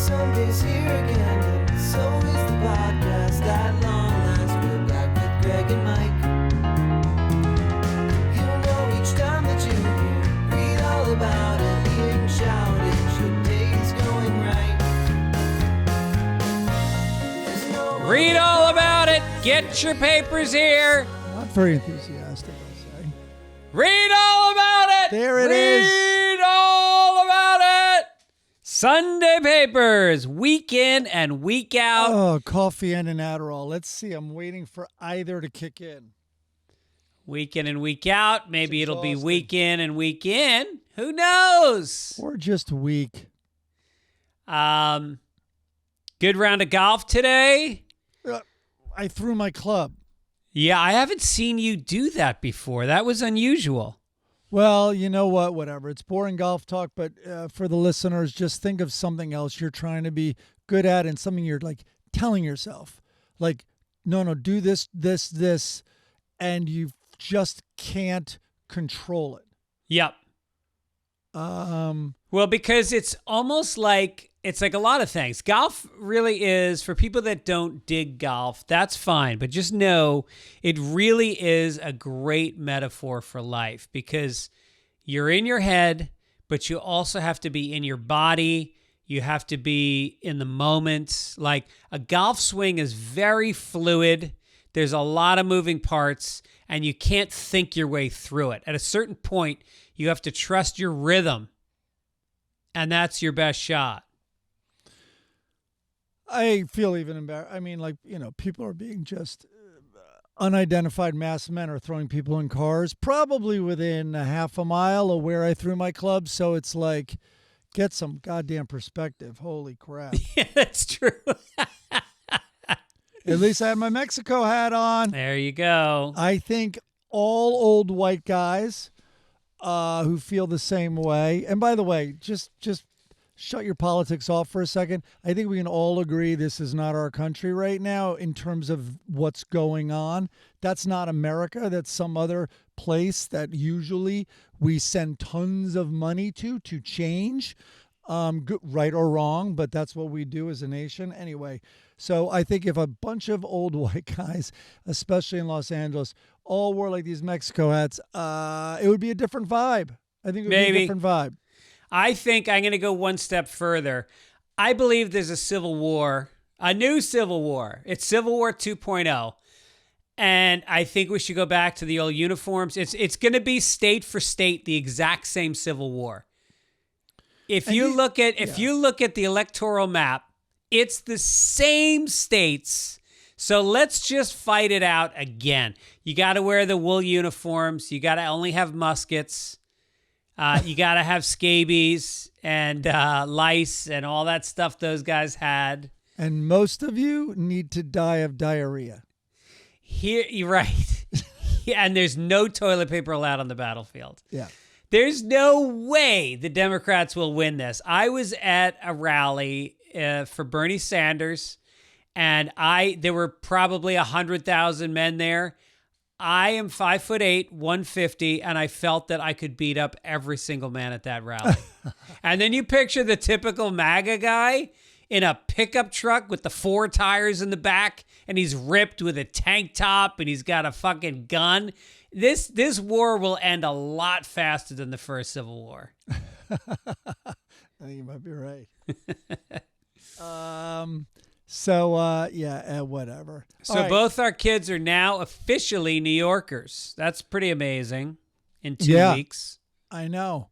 Sunday's here again, and so is the podcast. At long last, we're back with Greg and Mike. You'll know each time that you hear, read all about it, being showered, your day's going right. There's no one Read all about it. Get your papers here. Not very enthusiastic, I'll say. Read all about it. There it is. Read all about it. Sunday papers, week in and week out. Oh, coffee and an Adderall. Let's see. I'm waiting for either to kick in. Week in and week out. Maybe It's it'll be exhausting. week in and week in. Who knows? Or just weak. Good round of golf today. I threw my club. Yeah, I haven't seen you do that before. That was unusual. Well, you know what? Whatever. It's boring golf talk, but for the listeners, just think of something else you're trying to be good at and something you're like telling yourself. Like, no, do this, and you just can't control it. Yep. Well, because it's almost like it's like a lot of things. Golf really is, for people that don't dig golf, that's fine. But just know it really is a great metaphor for life, because you're in your head, but you also have to be in your body. You have to be in the moment. Like a golf swing is very fluid. There's a lot of moving parts, and you can't think your way through it. At a certain point, you have to trust your rhythm, and that's your best shot. I feel even embarrassed. I mean, like, people are being just unidentified masked men are throwing people in cars, probably within a half a mile of where I threw my club. So it's like, get some goddamn perspective. Holy crap. Yeah, that's true. At least I had my Mexico hat on. There you go. I think all old white guys who feel the same way. And by the way, just shut your politics off for a second. I think we can all agree this is not our country right now in terms of what's going on. That's not America. That's some other place that usually we send tons of money to change, right or wrong, but that's what we do as a nation. Anyway, so I think if a bunch of old white guys, especially in Los Angeles, all wore like these Mexico hats, it would be a different vibe. I think it would be a different vibe. I think I'm going to go one step further. I believe there's a civil war, a new civil war. It's Civil War 2.0. And I think we should go back to the old uniforms. It's going to be state for state the exact same civil war. If you look at the electoral map, it's the same states. So let's just fight it out again. You got to wear the wool uniforms. You got to only have muskets. You got to have scabies and lice and all that stuff those guys had. And most of you need to die of diarrhea. Here, you're right. Yeah, and there's no toilet paper allowed on the battlefield. Yeah. There's no way the Democrats will win this. I was at a rally for Bernie Sanders, and there were probably 100,000 men there. I am 5'8", 150, and I felt that I could beat up every single man at that rally. And then you picture the typical MAGA guy in a pickup truck with the 4 tires in the back, and he's ripped with a tank top, and he's got a fucking gun. This war will end a lot faster than the first Civil War. I think you might be right. Whatever. So both our kids are now officially New Yorkers. That's pretty amazing in 2 weeks. I know.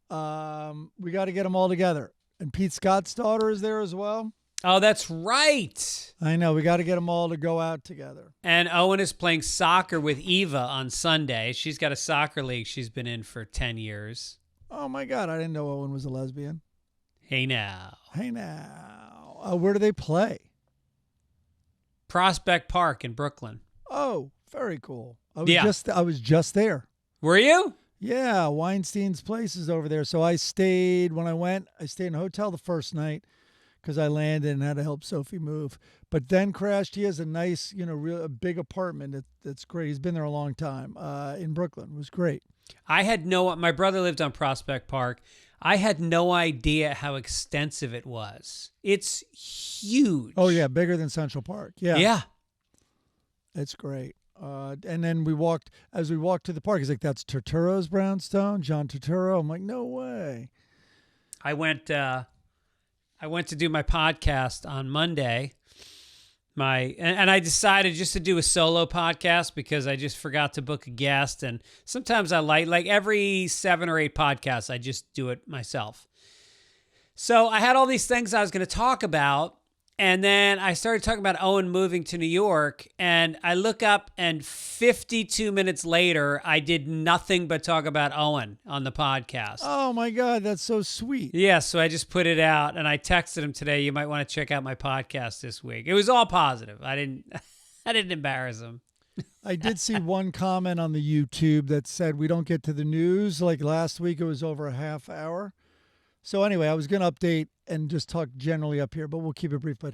We got to get them all together. And Pete Scott's daughter is there as well. Oh, that's right. I know. We got to get them all to go out together. And Owen is playing soccer with Eva on Sunday. She's got a soccer league she's been in for 10 years. Oh, my God. I didn't know Owen was a lesbian. Hey, now. Where do they play? Prospect Park in Brooklyn. Oh, very cool. I was just there. Were you? Yeah, Weinstein's place is over there. So I stayed in a hotel the first night because I landed and had to help Sophie move. But then crashed. He has a nice, a big apartment. That's great. He's been there a long time in Brooklyn. It was great. I had my brother lived on Prospect Park. I had no idea how extensive it was. It's huge. Oh, yeah, bigger than Central Park. Yeah. Yeah. It's great. And then as we walked to the park, he's like, that's Turturro's brownstone, John Turturro. I'm like, no way. I went to do my podcast on Monday. And I decided just to do a solo podcast because I just forgot to book a guest. And sometimes I like every 7 or 8 podcasts, I just do it myself. So I had all these things I was going to talk about. And then I started talking about Owen moving to New York. And I look up and 52 minutes later, I did nothing but talk about Owen on the podcast. Oh, my God. That's so sweet. Yeah, so I just put it out, and I texted him today, you might want to check out my podcast this week. It was all positive. I didn't embarrass him. I did see one comment on the YouTube that said we don't get to the news. Like last week, it was over a half hour. So anyway, I was going to update and just talk generally up here, but we'll keep it brief. But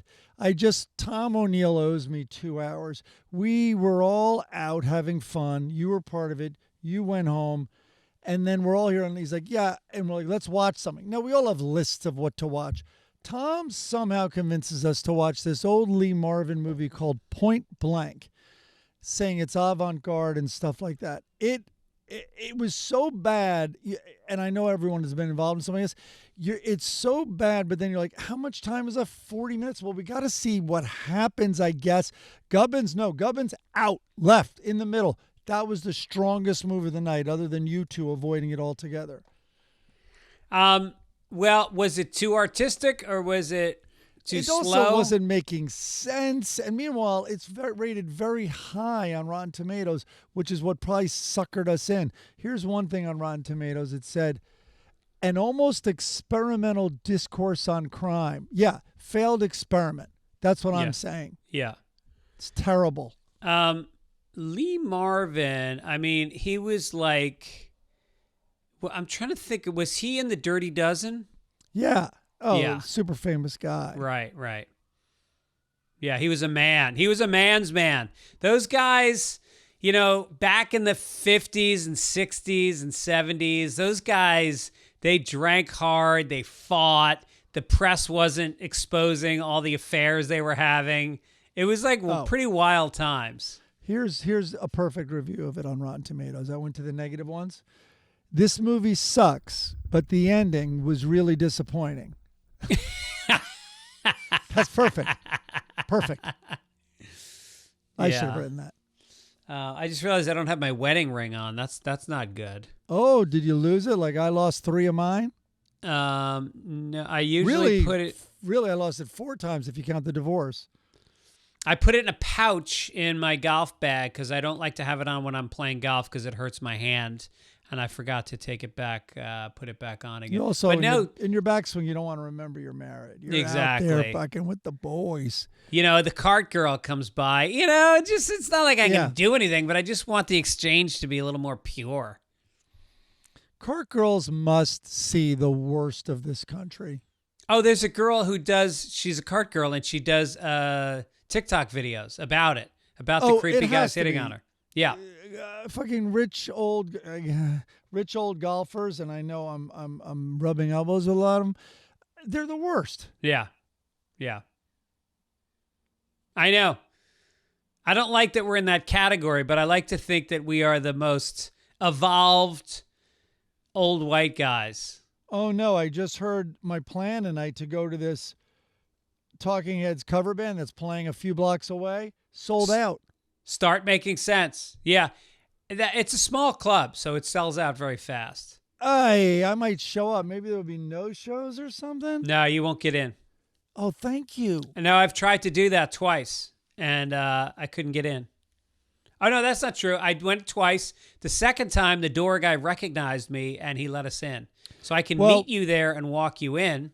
Tom O'Neill owes me 2 hours. We were all out having fun. You were part of it. You went home. And then we're all here, and he's like, yeah. And we're like, let's watch something. Now, we all have lists of what to watch. Tom somehow convinces us to watch this old Lee Marvin movie called Point Blank, saying it's avant-garde and stuff like that. It was so bad, and I know everyone has been involved in something else. It's so bad, but then you're like, how much time is left? 40 minutes? Well, we got to see what happens, I guess. Gibbons out, left, in the middle. That was the strongest move of the night, other than you two avoiding it altogether. Well, was it too artistic or was it too slow? It also wasn't making sense. And meanwhile, it's rated very high on Rotten Tomatoes, which is what probably suckered us in. Here's one thing on Rotten Tomatoes. It said, an almost experimental discourse on crime. Yeah, failed experiment. That's what I'm saying. Yeah. It's terrible. Lee Marvin, I mean, he was like, well, I'm trying to think, was he in the Dirty Dozen? Yeah. Oh, yeah. Super famous guy. Right. Yeah, he was a man. He was a man's man. Those guys, back in the 50s and 60s and 70s, those guys, they drank hard, they fought, the press wasn't exposing all the affairs they were having. It was like pretty wild times. Here's a perfect review of it on Rotten Tomatoes. I went to the negative ones. This movie sucks, but the ending was really disappointing. That's perfect. Perfect. I should have written that. I just realized I don't have my wedding ring on. That's not good. Oh, did you lose it? Like I lost 3 of mine? No, I usually put it. Really, I lost it 4 times if you count the divorce. I put it in a pouch in my golf bag because I don't like to have it on when I'm playing golf because it hurts my hand. And I forgot to take it back, put it back on again. You also, in your backswing, you don't want to remember you're married. You're out there fucking with the boys. The cart girl comes by. It's not like I can do anything, but I just want the exchange to be a little more pure. Cart girls must see the worst of this country. Oh, there's a girl she's a cart girl, and she does TikTok videos about it, about the creepy guys hitting on her. Yeah. Fucking rich old golfers, and I know I'm rubbing elbows with a lot of them. They're the worst. Yeah. I know. I don't like that we're in that category, but I like to think that we are the most evolved old white guys. Oh no, I just heard my plan tonight to go to this Talking Heads cover band that's playing a few blocks away. Sold out. Start making sense. Yeah. It's a small club, so it sells out very fast. I might show up. Maybe there'll be no shows or something. No, you won't get in. Oh, thank you. No, I've tried to do that twice, and I couldn't get in. Oh, no, that's not true. I went twice. The second time, the door guy recognized me, and he let us in. So I can meet you there and walk you in.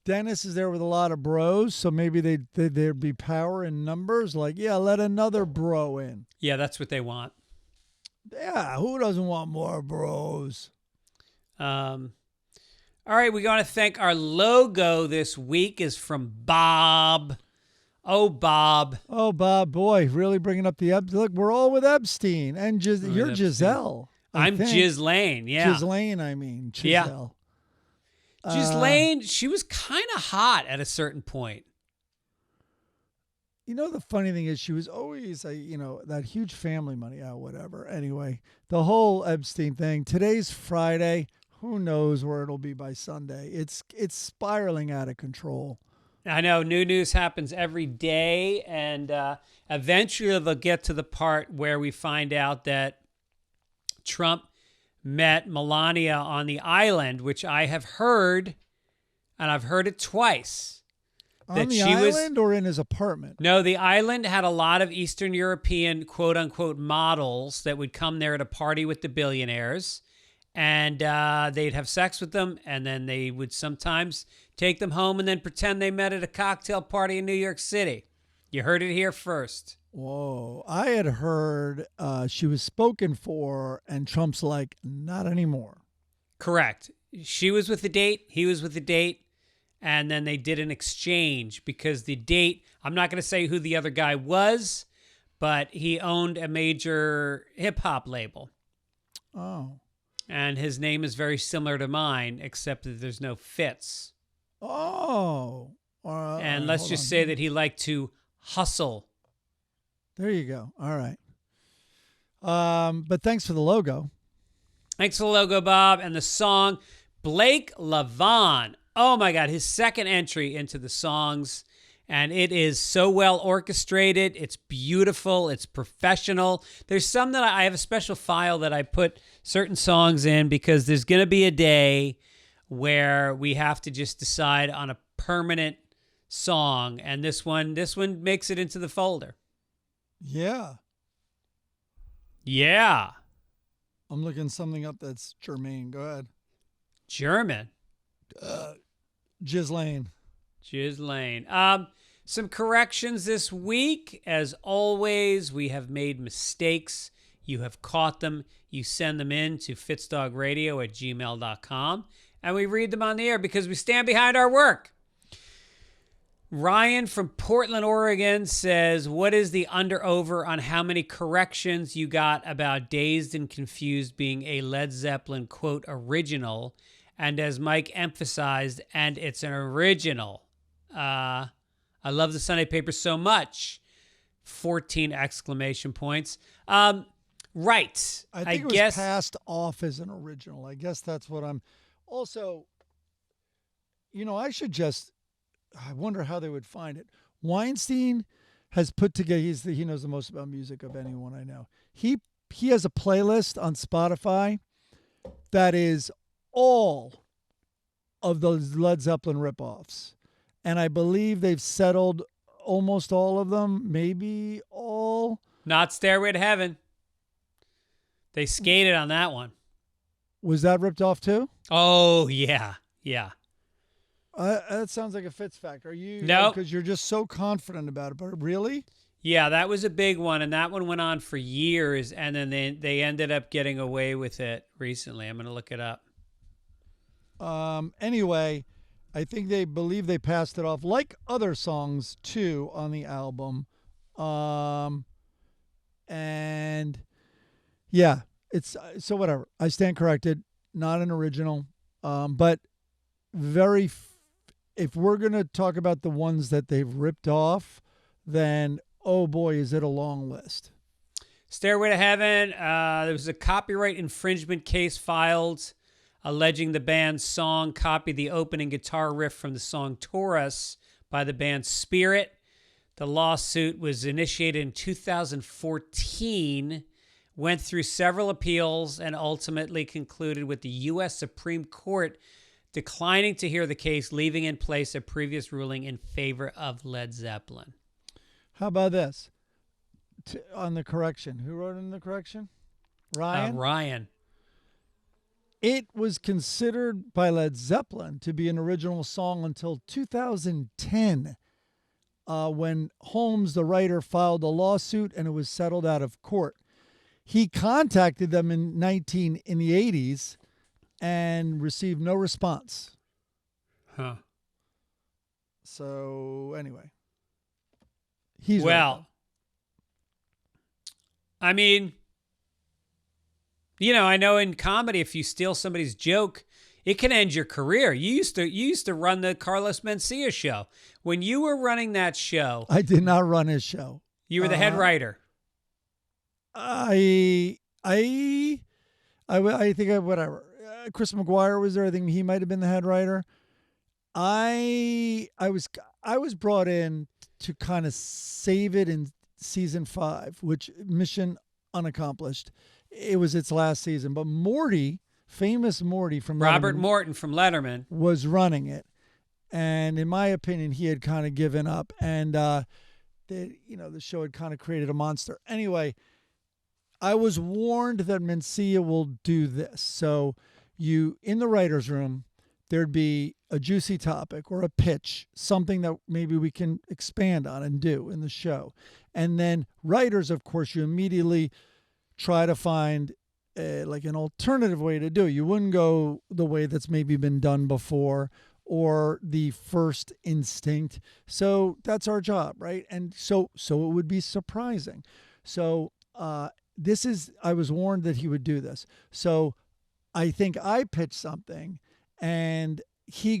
Dennis is there with a lot of bros, so maybe there'd be power in numbers. Like, yeah, let another bro in. Yeah, that's what they want. Yeah, who doesn't want more bros? All right, we got to thank our logo this week is from Bob. Oh, Bob. Oh, Bob, boy, really bringing up the look. We're all with Epstein, and you're Epstein. Giselle. I'm think. Ghislaine. Yeah. Ghislaine, I mean. Yeah. Giselle. Ghislaine, she was kind of hot at a certain point. You know, the funny thing is she was always, that huge family money. Whatever. Anyway, the whole Epstein thing. Today's Friday. Who knows where it'll be by Sunday? It's spiraling out of control. I know new news happens every day, and eventually they'll get to the part where we find out that Trump met Melania on the island, which I have heard, and I've heard it twice. On the island or in his apartment? No, the island had a lot of Eastern European quote-unquote models that would come there to party with the billionaires, and they'd have sex with them, and then they would sometimes take them home and then pretend they met at a cocktail party in New York City. You heard it here first. Whoa. I had heard she was spoken for, and Trump's like, not anymore. Correct. She was with the date, he was with the date, and then they did an exchange because the date, I'm not going to say who the other guy was, but he owned a major hip-hop label. Oh. And his name is very similar to mine, except that there's no Fitz. Oh. And let's just say that he liked to hustle. There you go. All right. But thanks for the logo. Thanks for the logo, Bob. And the song, Blake Lavon. Oh, my God. His second entry into the songs. And it is so well orchestrated. It's beautiful. It's professional. There's some that I have a special file that I put certain songs in because there's going to be a day where we have to just decide on a permanent song. And this one makes it into the folder. Yeah. Yeah. I'm looking something up that's germane. Go ahead. German. Ghislaine. Some corrections this week. As always, we have made mistakes. You have caught them. You send them in to fitzdogradio@gmail.com, and we read them on the air because we stand behind our work. Ryan from Portland, Oregon says, what is the under-over on how many corrections you got about Dazed and Confused being a Led Zeppelin, quote, original? And as Mike emphasized, and it's an original. I love the Sunday paper so much. 14 exclamation points. Right. I think it was passed off as an original. I guess that's what I'm... Also, I wonder how they would find it. Weinstein has put together... He knows the most about music of anyone I know. He has a playlist on Spotify that is all of those Led Zeppelin ripoffs. And I believe they've settled almost all of them, maybe all. Not Stairway to Heaven. They skated on that one. Was that ripped off too? Oh, yeah. Yeah. That sounds like a Fitz fact. Are you? No. Because you're just so confident about it. But really? Yeah, that was a big one. And that one went on for years. And then they ended up getting away with it recently. I'm going to look it up. Anyway, I think they believe they passed it off like other songs too on the album. And yeah, it's so whatever. I stand corrected. Not an original. But very, if we're going to talk about the ones that they've ripped off, then, oh boy, is it a long list. Stairway to Heaven. There was a copyright infringement case filed alleging the band's song copied the opening guitar riff from the song Taurus by the band Spirit. The lawsuit was initiated in 2014, went through several appeals, and ultimately concluded with the U.S. Supreme Court declining to hear the case, leaving in place a previous ruling in favor of Led Zeppelin. How about this? On the correction. Who wrote in the correction? Ryan? Ryan. It was considered by Led Zeppelin to be an original song until 2010, when Holmes, the writer, filed a lawsuit and it was settled out of court. He contacted them in the 80s and received no response. Huh. So anyway, he's well. Right. I mean, I know in comedy, if you steal somebody's joke, it can end your career. You used to run the Carlos Mencia show. When you were running that show, I did not run his show. you were the head writer. I think whatever. Chris McGuire was there. I think he might have been the head writer. I was brought in to kind of save it in season 5, which mission unaccomplished. It was its last season, but Morty, famous Morty from Robert Letterman, Morton from Letterman was running it, and in my opinion, he had kind of given up, and the show had kind of created a monster. Anyway, I was warned that Mencia will do this. So in the writer's room, there'd be a juicy topic or a pitch, something that maybe we can expand on and do in the show. And then writers, of course, you immediately try to find like an alternative way to do it. You wouldn't go the way that's maybe been done before or the first instinct. So that's our job, right? And so it would be surprising. So I was warned that he would do this. So I think I pitched something and he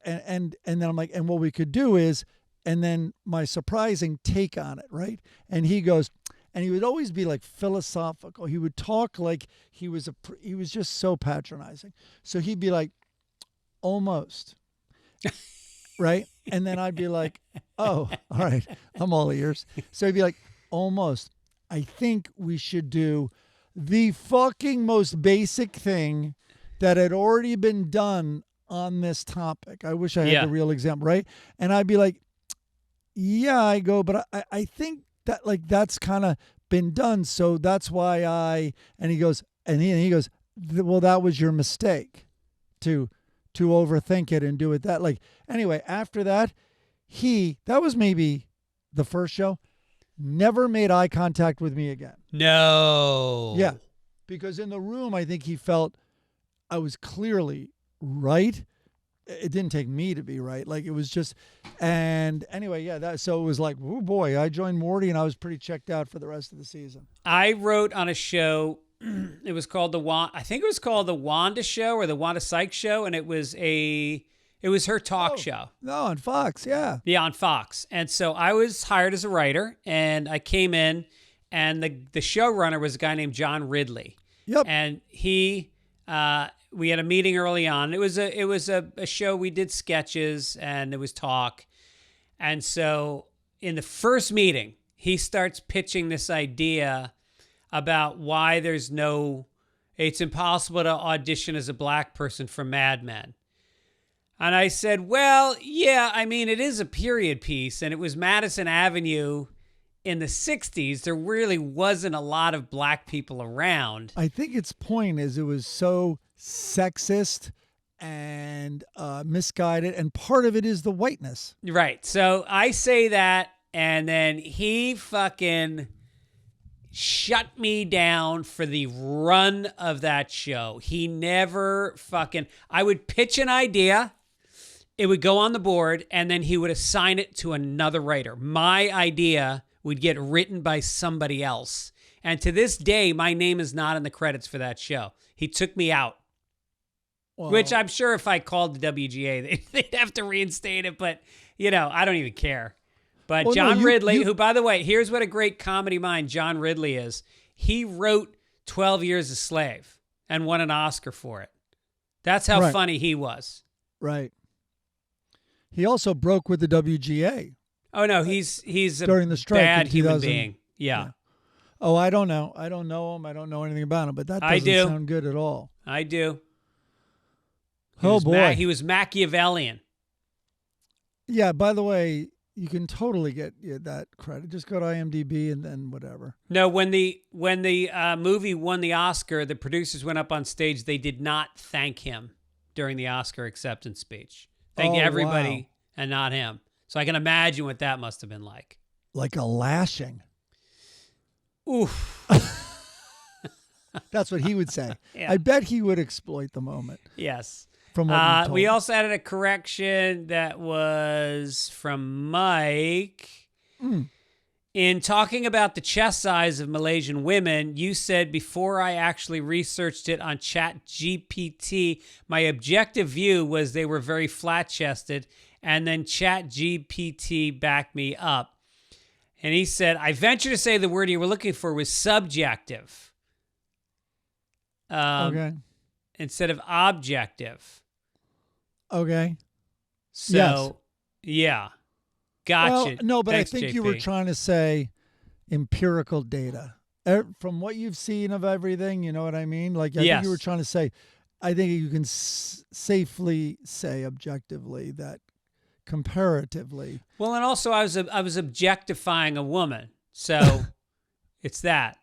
and then I'm like, and what we could do is, and then my surprising take on it, right? And he goes, and he would always be like philosophical. He would talk like he was just so patronizing. So he'd be like, almost, right? And then I'd be like, oh, all right, I'm all ears. So he'd be like, almost. I think we should do the fucking most basic thing that had already been done on this topic. I wish I had the real example, right? And I'd be like, yeah, I go, but I think that that's kind of been done. So that's why and he goes, well, that was your mistake to overthink it and do it that. Anyway, after that, that was maybe the first show, never made eye contact with me again. No. Yeah. Because in the room, I think he felt I was clearly right. It didn't take me to be right. It was just, and anyway, so it was like, oh boy, I joined Morty and I was pretty checked out for the rest of the season. I wrote on a show, it was called the Wanda Show or the Wanda Sykes Show, and it was her talk show. No, on Fox, yeah. Yeah, on Fox. And so I was hired as a writer, and I came in, and the showrunner was a guy named John Ridley. Yep. And we had a meeting early on. It was a show. We did sketches and it was talk. And so in the first meeting, he starts pitching this idea about why it's impossible to audition as a black person for Mad Men. And I said, well, yeah, I mean, it is a period piece and it was Madison Avenue in the 60s. There really wasn't a lot of black people around. I think its point is it was so sexist and misguided, and part of it is the whiteness. Right. So I say that, and then he fucking shut me down for the run of that show. He never I would pitch an idea, it would go on the board, and then he would assign it to another writer. My idea would get written by somebody else. And to this day, my name is not in the credits for that show. He took me out. Well, which I'm sure if I called the WGA, they'd have to reinstate it. But, I don't even care. But John Ridley, who, by the way, here's what a great comedy mind John Ridley is. He wrote 12 Years a Slave and won an Oscar for it. That's how funny he was. Right. He also broke with the WGA. Oh, no, he's during the strike bad human being. Yeah. Oh, I don't know. I don't know him. I don't know anything about him, but that doesn't sound good at all. I do. Boy. He was Machiavellian. Yeah, by the way, you can totally get that credit. Just go to IMDb and then whatever. No, when the movie won the Oscar, the producers went up on stage. They did not thank him during the Oscar acceptance speech. Thank everybody and not him. So I can imagine what that must have been like. Like a lashing. Oof. That's what he would say. Yeah. I bet he would exploit the moment. Yes. From what we also added a correction that was from Mike. In In talking about the chest size of Malaysian women, you said before I actually researched it on ChatGPT, my objective view was they were very flat-chested, and then ChatGPT backed me up. And he said, I venture to say the word you were looking for was subjective. Okay. Instead of objective. Okay. So, yeah. Gotcha. Well, no, but Thanks, I think JP. you were trying to say empirical data. From what you've seen of everything, you know what I mean? Like, I think you were trying to say, I think you can safely say objectively that comparatively. Well, and also I was objectifying a woman. So it's that.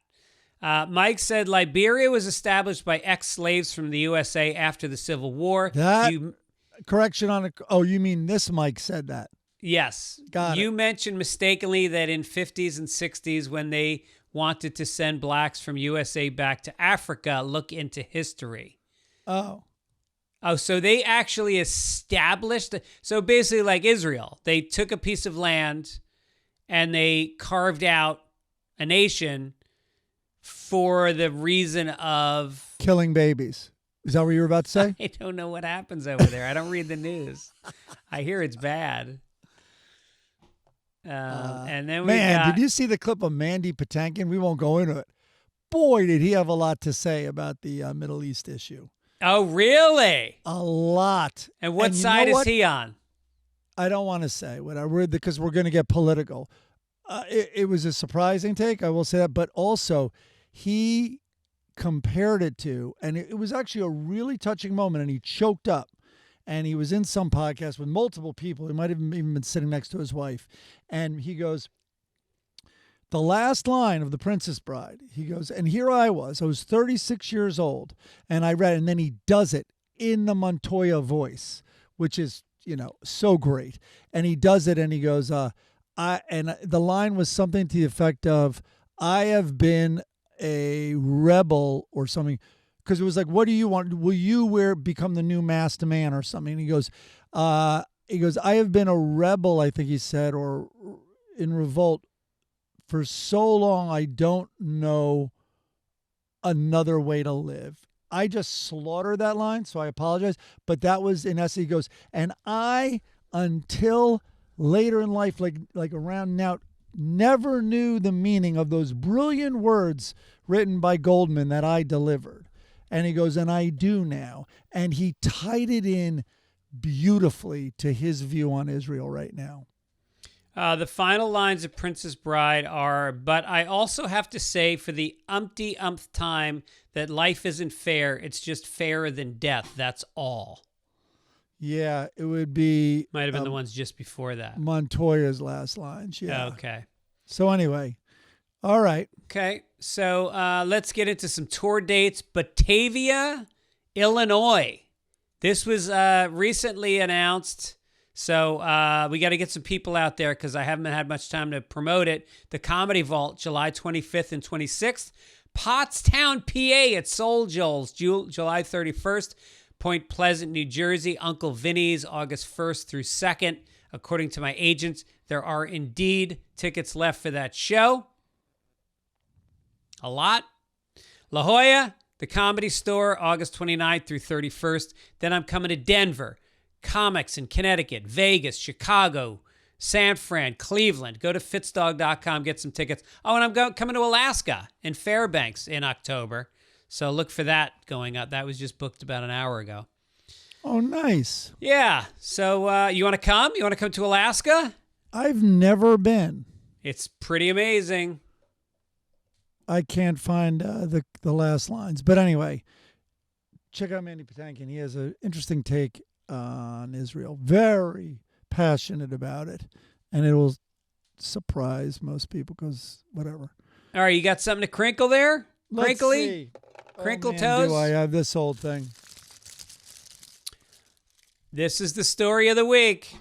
Mike said Liberia was established by ex-slaves from the USA after the Civil War. Correction on it. Oh, you mean this Mike said that? Yes. Got it. You mentioned mistakenly that in 50s and 60s when they wanted to send blacks from USA back to Africa, look into history. Oh, so they actually established. So basically like Israel, they took a piece of land and they carved out a nation for the reason of killing babies. Is that what you were about to say? I don't know what happens over there. I don't read the news. I hear it's bad. And then did you see the clip of Mandy Patinkin? We won't go into it. Boy, did he have a lot to say about the Middle East issue. Oh, really? A lot. And what side is he on? I don't want to say what I read because we're going to get political. It was a surprising take, I will say that. But also, he compared it to, and it was actually a really touching moment, and he choked up. And he was in some podcast with multiple people. He might have even been sitting next to his wife. And he goes, the last line of The Princess Bride, he goes, and here I was 36 years old. And I read, and then he does it in the Montoya voice, which is, so great. And he does it and he goes, and the line was something to the effect of, I have been a rebel or something. Because it was like, what do you want? Will you become the new masked man or something? And he goes, I have been a rebel, I think he said, or in revolt for so long, I don't know another way to live. I just slaughtered that line, so I apologize. But that was, in essence, he goes, and I, until later in life, like around now, never knew the meaning of those brilliant words written by Goldman that I delivered. And he goes, and I do now. And he tied it in beautifully to his view on Israel right now. The final lines of Princess Bride are, but I also have to say for the umpty-umpth time that life isn't fair. It's just fairer than death. That's all. Yeah, it would be... Might have been the ones just before that. Montoya's last lines, yeah. Okay. So anyway, all right. Okay, so let's get into some tour dates. Batavia, Illinois. This was recently announced, so we got to get some people out there because I haven't had much time to promote it. The Comedy Vault, July 25th and 26th. Pottstown, PA at Soul Joel's, July 31st. Point Pleasant, New Jersey, Uncle Vinny's, August 1st through 2nd. According to my agents, there are indeed tickets left for that show. A lot. La Jolla, the Comedy Store, August 29th through 31st. Then I'm coming to Denver, Comics in Connecticut, Vegas, Chicago, San Fran, Cleveland. Go to fitzdog.com, get some tickets. Oh, and I'm coming to Alaska and Fairbanks in October. So look for that going up. That was just booked about an hour ago. Oh, nice. Yeah. So you want to come? You want to come to Alaska? I've never been. It's pretty amazing. I can't find the last lines. But anyway, check out Mandy Patinkin. He has an interesting take on Israel. Very passionate about it. And it will surprise most people because whatever. All right, you got something to crinkle there? Crinkly? Let's see. Crinkle man, toes? Do I have this old thing? This is the story of the week.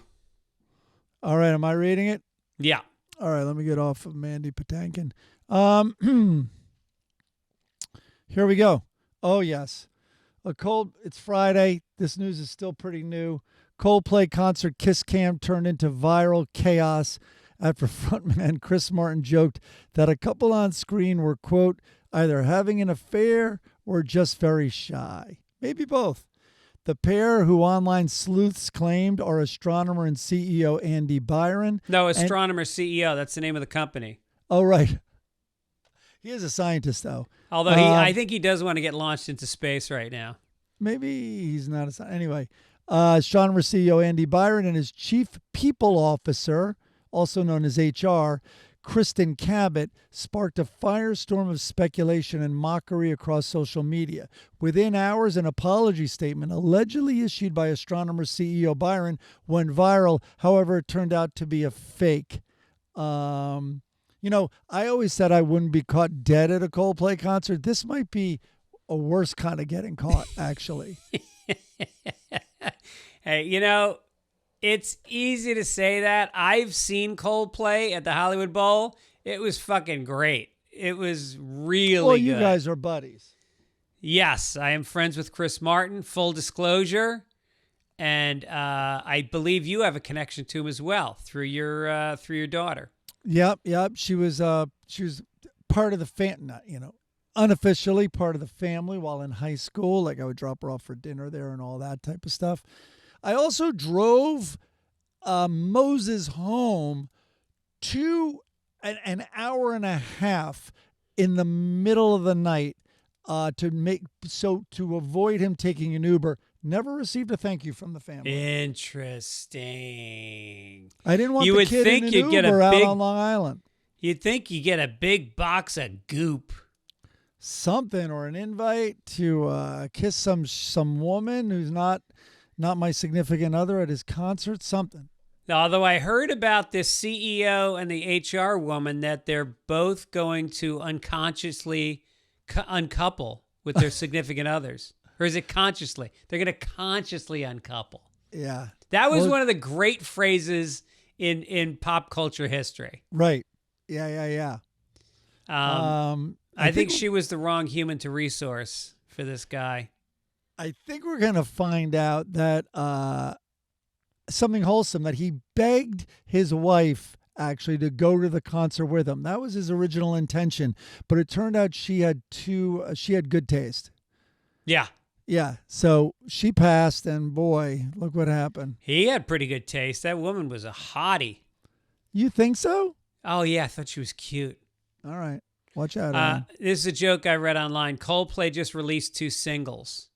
All right, am I reading it? Yeah. All right, let me get off of Mandy Patinkin. Here we go. Oh, yes. It's Friday. This news is still pretty new. Coldplay concert Kiss Cam turned into viral chaos after frontman Chris Martin joked that a couple on screen were, quote, either having an affair or just very shy. Maybe both. The pair, who online sleuths claimed are astronomer and CEO Andy Byron. No, astronomer CEO. That's the name of the company. Oh, right. He is a scientist, though. Although I think he does want to get launched into space right now. Maybe he's not a scientist. Anyway, astronomer CEO Andy Byron and his chief people officer, also known as HR, Kristen Cabot, sparked a firestorm of speculation and mockery across social media. Within hours, an apology statement allegedly issued by astronomer CEO Byron went viral. However, it turned out to be a fake. You know, I always said I wouldn't be caught dead at a Coldplay concert. This might be a worse kind of getting caught, actually. Hey, you know, it's easy to say that. I've seen Coldplay at the Hollywood Bowl. It was fucking great. It was really Well, good. you guys are buddies. Yes, I am friends with Chris Martin, full disclosure. And I believe you have a connection to him as well through your daughter. Yep. She was part of the unofficially part of the family while in high school. Like, I would drop her off for dinner there and all that type of stuff. I also drove Moses home an hour and a half in the middle of the night to avoid him taking an Uber. Never received a thank you from the family. Interesting. I didn't want You the would kid think in an you'd get a Uber out big- on Long Island. You'd think you get a big box of goop. Something, or an invite to kiss some woman who's not my significant other at his concert. Something. Although I heard about this CEO and the HR woman that they're both going to unconsciously uncouple with their significant others. Or is it consciously? They're going to consciously uncouple. Yeah. That was one of the great phrases in pop culture history. Right. Yeah. I think she was the wrong human to resource for this guy. I think we're going to find out that something wholesome, that he begged his wife actually to go to the concert with him. That was his original intention, but it turned out she had good taste. Yeah. Yeah. So she passed, and boy, look what happened. He had pretty good taste. That woman was a hottie. You think so? Oh, yeah. I thought she was cute. All right. Watch out. Aaron. This is a joke I read online. Coldplay just released 2 singles.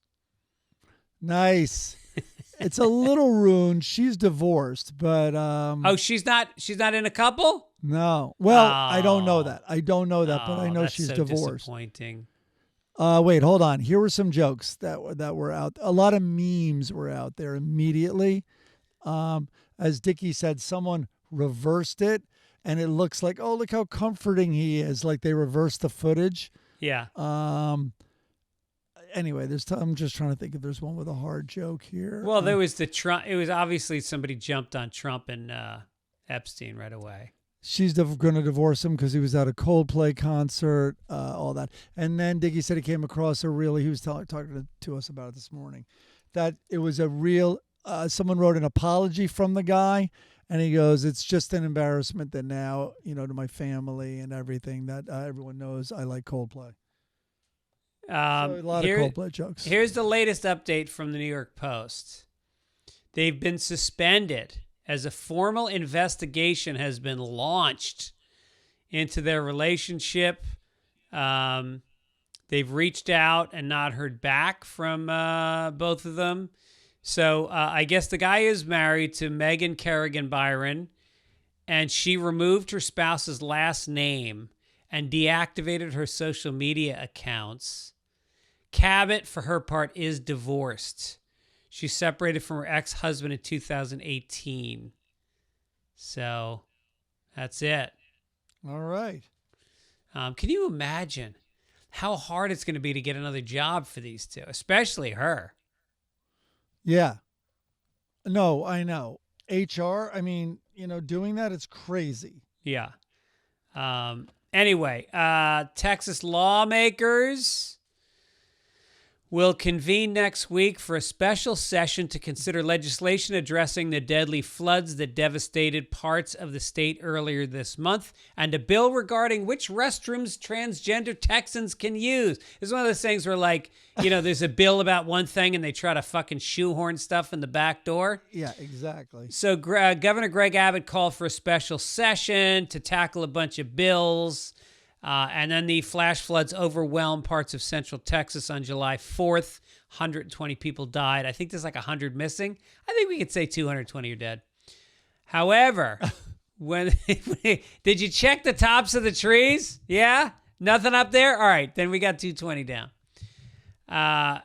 Nice. It's a little ruined. She's divorced, but she's not in a couple? no. Well, I don't know that. But I know that's she's so divorced. Disappointing. Wait, hold on. Here were some jokes that were out. A lot of memes were out there immediately. As Dickie said, someone reversed it, and it looks like, oh, look how comforting he is. Like they reversed the footage. Yeah. Anyway, I'm just trying to think if there's one with a hard joke here. Well, there was the Trump. It was obviously somebody jumped on Trump and Epstein right away. She's going to divorce him because he was at a Coldplay concert, all that. And then Diggy said he came across he was talking to us about it this morning, that it was a real, someone wrote an apology from the guy, and he goes, it's just an embarrassment that now, to my family and everything, that everyone knows I like Coldplay. So a lot of Coldplay jokes. Here's the latest update from the New York Post. They've been suspended as a formal investigation has been launched into their relationship. They've reached out and not heard back from both of them. So I guess the guy is married to Megan Kerrigan Byron, and she removed her spouse's last name and deactivated her social media accounts. Cabot, for her part, is divorced. She separated from her ex-husband in 2018. So that's it. All right. Can you imagine how hard it's going to be to get another job for these two, especially her? Yeah. No, I know. HR, I mean, doing that, it's crazy. Yeah. Anyway, Texas lawmakers will convene next week for a special session to consider legislation addressing the deadly floods that devastated parts of the state earlier this month, and a bill regarding which restrooms transgender Texans can use. It's one of those things where, like, you know, there's a bill about one thing and they try to fucking shoehorn stuff in the back door. Yeah, exactly. So Governor Greg Abbott called for a special session to tackle a bunch of bills. And then the flash floods overwhelmed parts of central Texas on July 4th. 120 people died. I think there's like 100 missing. I think we could say 220 are dead. However, did you check the tops of the trees? Yeah? Nothing up there? All right, then we got 220 down.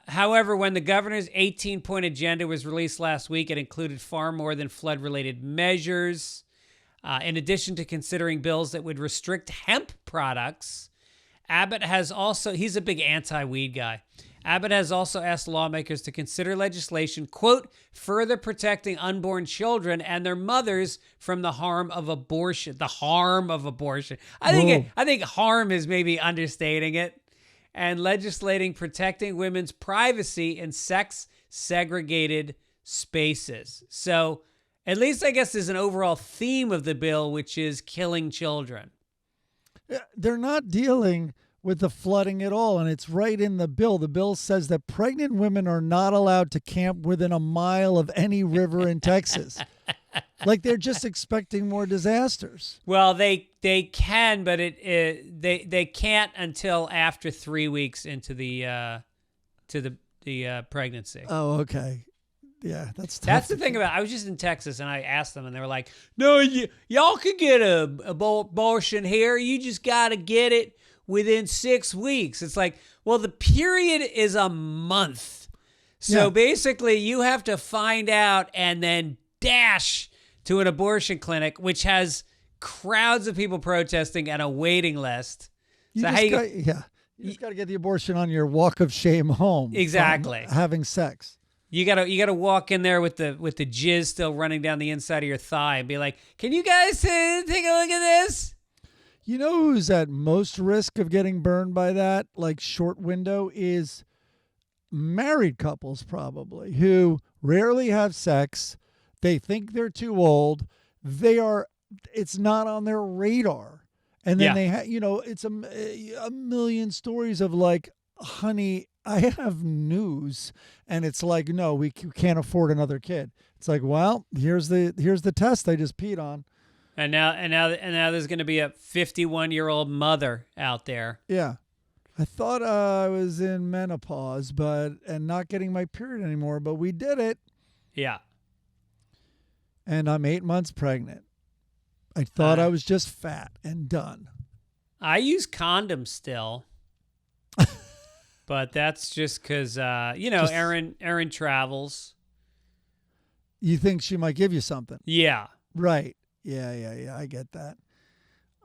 However, when the governor's 18-point agenda was released last week, it included far more than flood-related measures. In addition to considering bills that would restrict hemp products, Abbott has also, he's a big anti-weed guy. Abbott has also asked lawmakers to consider legislation, quote, further protecting unborn children and their mothers from the harm of abortion. The harm of abortion. I think harm is maybe understating it. And legislating protecting women's privacy in sex-segregated spaces. So, at least I guess there's an overall theme of the bill, which is killing children. They're not dealing with the flooding at all, and it's right in the bill. The bill says that pregnant women are not allowed to camp within a mile of any river in Texas. Like they're just expecting more disasters. Well, they can, but they can't until after 3 weeks into the pregnancy. Oh, okay. Yeah, that's tough. That's the thing about. I was just in Texas and I asked them, and they were like, "No, y'all could get a abortion here. You just got to get it within 6 weeks." It's like, well, the period is a month, so basically you have to find out and then dash to an abortion clinic, which has crowds of people protesting and a waiting list. You just got to get the abortion on your walk of shame home. Exactly. Having sex. You gotta walk in there with the jizz still running down the inside of your thigh and be like, "Can you guys take a look at this?" You know who's at most risk of getting burned by that, like short window, is married couples probably, who rarely have sex. They think they're too old. It's not on their radar. And then it's a million stories of like, honey, I have news, and it's like, no, we can't afford another kid. It's like, well, here's the test I just peed on, and now there's going to be a 51-year-old mother out there. Yeah, I thought I was in menopause, and not getting my period anymore, but we did it. Yeah, and I'm 8 months pregnant. I thought I was just fat and done. I use condoms still. But that's just because, Erin travels. You think she might give you something? Yeah. Right. Yeah. I get that.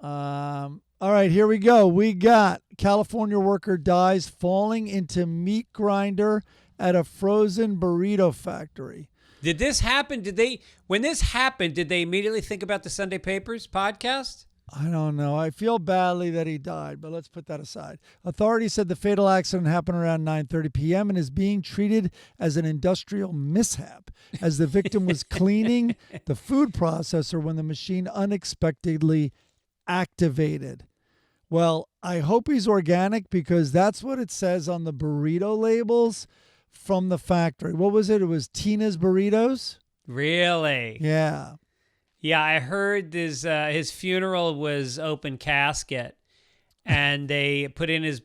All right, here we go. We got California worker dies falling into meat grinder at a frozen burrito factory. Did this happen? When this happened, did they immediately think about the Sunday Papers podcast? I don't know. I feel badly that he died, but let's put that aside. Authorities said the fatal accident happened around 9:30 p.m. and is being treated as an industrial mishap, as the victim was cleaning the food processor when the machine unexpectedly activated. Well, I hope he's organic, because that's what it says on the burrito labels from the factory. What was it? It was Tina's Burritos? Really? Yeah. Yeah, I heard his funeral was open casket, and they put in his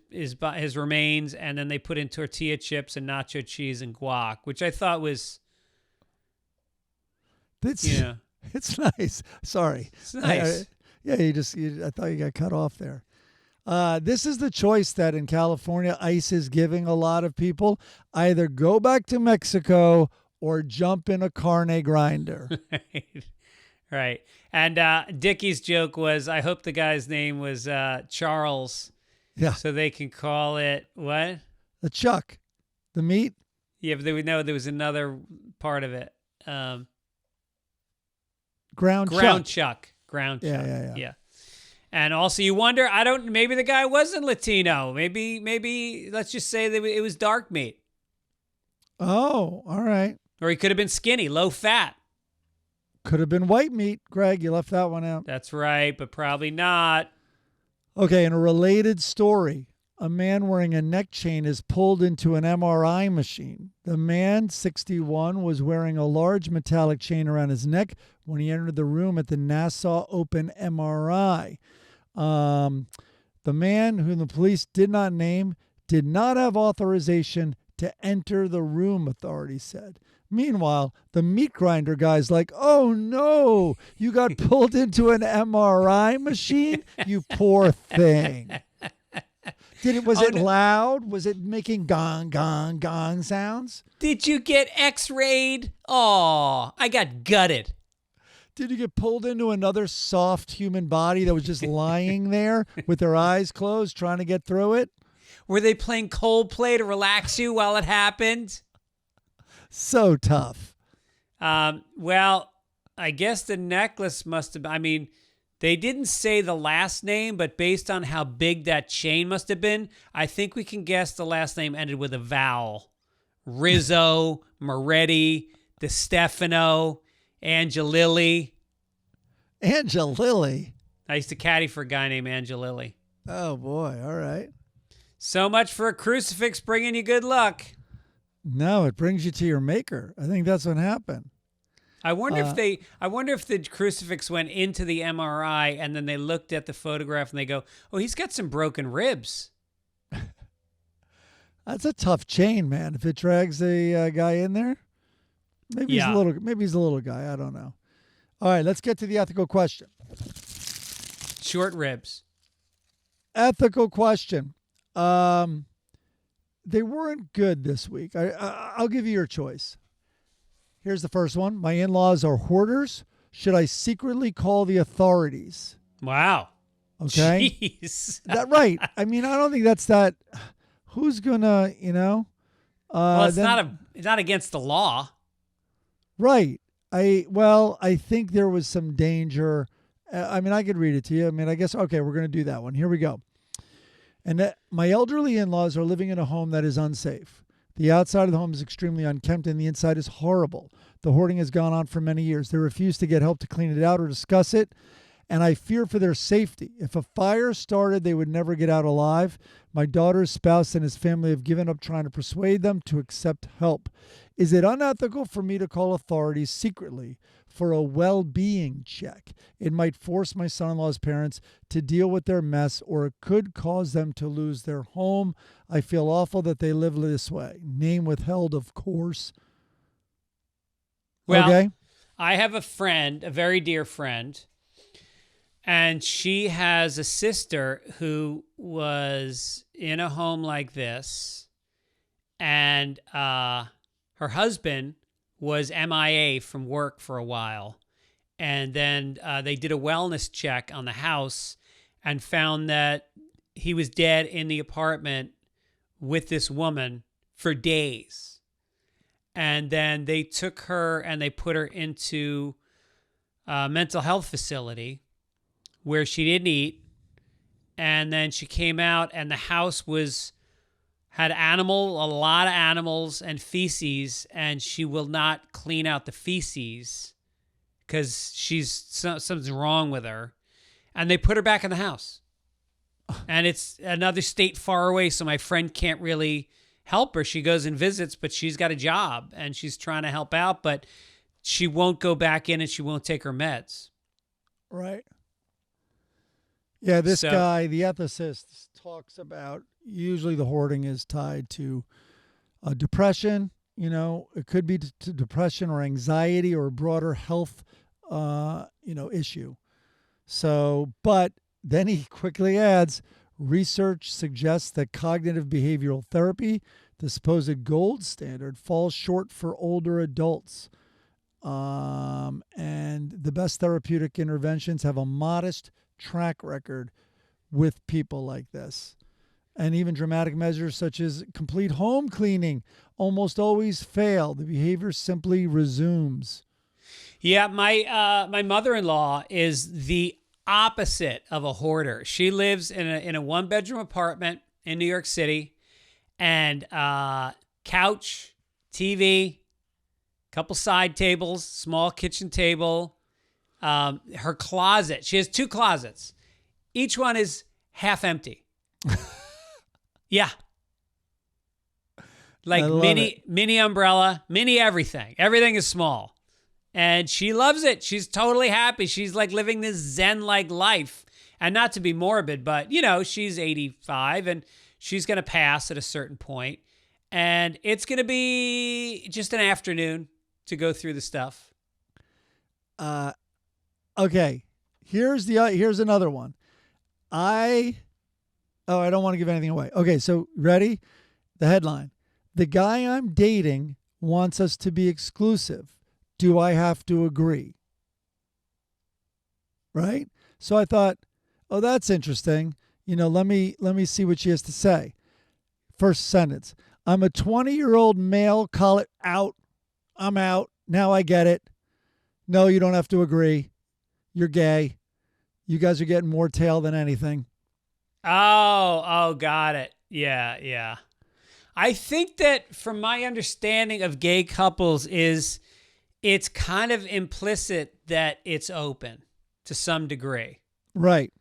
remains, and then they put in tortilla chips and nacho cheese and guac, which I thought was, it's nice. Sorry, it's nice. I thought you got cut off there. This is the choice that in California ICE is giving a lot of people: either go back to Mexico or jump in a carne grinder. Right. And Dickie's joke was, I hope the guy's name was Charles. Yeah. So they can call it what? The chuck. The meat? Yeah, but they would know there was another part of it. Ground chuck. Yeah. And also you wonder, maybe the guy wasn't Latino. Maybe let's just say that it was dark meat. Oh, all right. Or he could have been skinny, low fat. Could have been white meat. Greg, you left that one out. That's right, but probably not. Okay, in a related story, a man wearing a neck chain is pulled into an MRI machine. The man, 61, was wearing a large metallic chain around his neck when he entered the room at the Nassau Open MRI. The man, whom the police did not name, did not have authorization to enter the room, authorities said. Meanwhile, the meat grinder guy's like, oh no, you got pulled into an MRI machine? You poor thing. Was it loud? Was it making gong, gong, gong sounds? Did you get x-rayed? Oh, I got gutted. Did you get pulled into another soft human body that was just lying there with their eyes closed trying to get through it? Were they playing Coldplay to relax you while it happened? So tough. Well, I guess the necklace must have, I mean, they didn't say the last name, but based on how big that chain must have been, I think we can guess the last name ended with a vowel. Rizzo, Moretti, DeStefano, Angelilli. Angelilli? I used to caddy for a guy named Angelilli. Oh, boy. All right. So much for a crucifix bringing you good luck. No, it brings you to your maker. I think that's what happened. I wonder if the crucifix went into the MRI and then they looked at the photograph and they go, "Oh, he's got some broken ribs." That's a tough chain, man. If it drags a guy in there, maybe he's a little guy. I don't know. All right, let's get to the ethical question. Short ribs. Ethical question. They weren't good this week. I'll give you your choice. Here's the first one. My in-laws are hoarders. Should I secretly call the authorities? Wow. Okay. Jeez. That right. I mean, I don't think that's that. Who's gonna, Well, it's not against the law. Right. I think there was some danger. I mean, I could read it to you. I mean, I guess, okay, we're going to do that one. Here we go. And my elderly in-laws are living in a home that is unsafe. The outside of the home is extremely unkempt and the inside is horrible. The hoarding has gone on for many years. They refuse to get help to clean it out or discuss it, and I fear for their safety. If a fire started, they would never get out alive. My daughter's spouse and his family have given up trying to persuade them to accept help. Is it unethical for me to call authorities secretly for a well-being check? It might force my son-in-law's parents to deal with their mess, or it could cause them to lose their home. I feel awful that they live this way. Name withheld, of course. Well, okay. I have a friend, a very dear friend, and she has a sister who was in a home like this, and her husband was MIA from work for a while. And then they did a wellness check on the house and found that he was dead in the apartment with this woman for days. And then they took her and they put her into a mental health facility where she didn't eat. And then she came out and the house had a lot of animals and feces, and she will not clean out the feces because something's wrong with her. And they put her back in the house. And it's another state far away, so my friend can't really help her. She goes and visits, but she's got a job, and she's trying to help out, but she won't go back in and she won't take her meds. Right. Yeah, this guy, the ethicist, talks about usually the hoarding is tied to depression. It could be to depression or anxiety or a broader health, issue. So, but then he quickly adds, research suggests that cognitive behavioral therapy, the supposed gold standard, falls short for older adults. And the best therapeutic interventions have a modest track record with people like this. And even dramatic measures such as complete home cleaning almost always fail. The behavior simply resumes. Yeah, my mother-in-law is the opposite of a hoarder. She lives in a one-bedroom apartment in New York City, and couch, TV, couple side tables, small kitchen table, her closet. She has 2 closets. Each one is half empty. Yeah. Like mini umbrella, mini everything. Everything is small. And she loves it. She's totally happy. She's like living this Zen-like life. And not to be morbid, but, you know, she's 85 and she's going to pass at a certain point. And it's going to be just an afternoon to go through the stuff. Okay. Here's another one. I don't want to give anything away. Okay, so ready? The headline. The guy I'm dating wants us to be exclusive. Do I have to agree? Right? So I thought, oh, that's interesting. You know, let me see what she has to say. First sentence. I'm a 20-year-old male. Call it out. I'm out. Now I get it. No, you don't have to agree. You're gay. You guys are getting more tail than anything. Oh, got it. Yeah. I think that from my understanding of gay couples is it's kind of implicit that it's open to some degree. Right.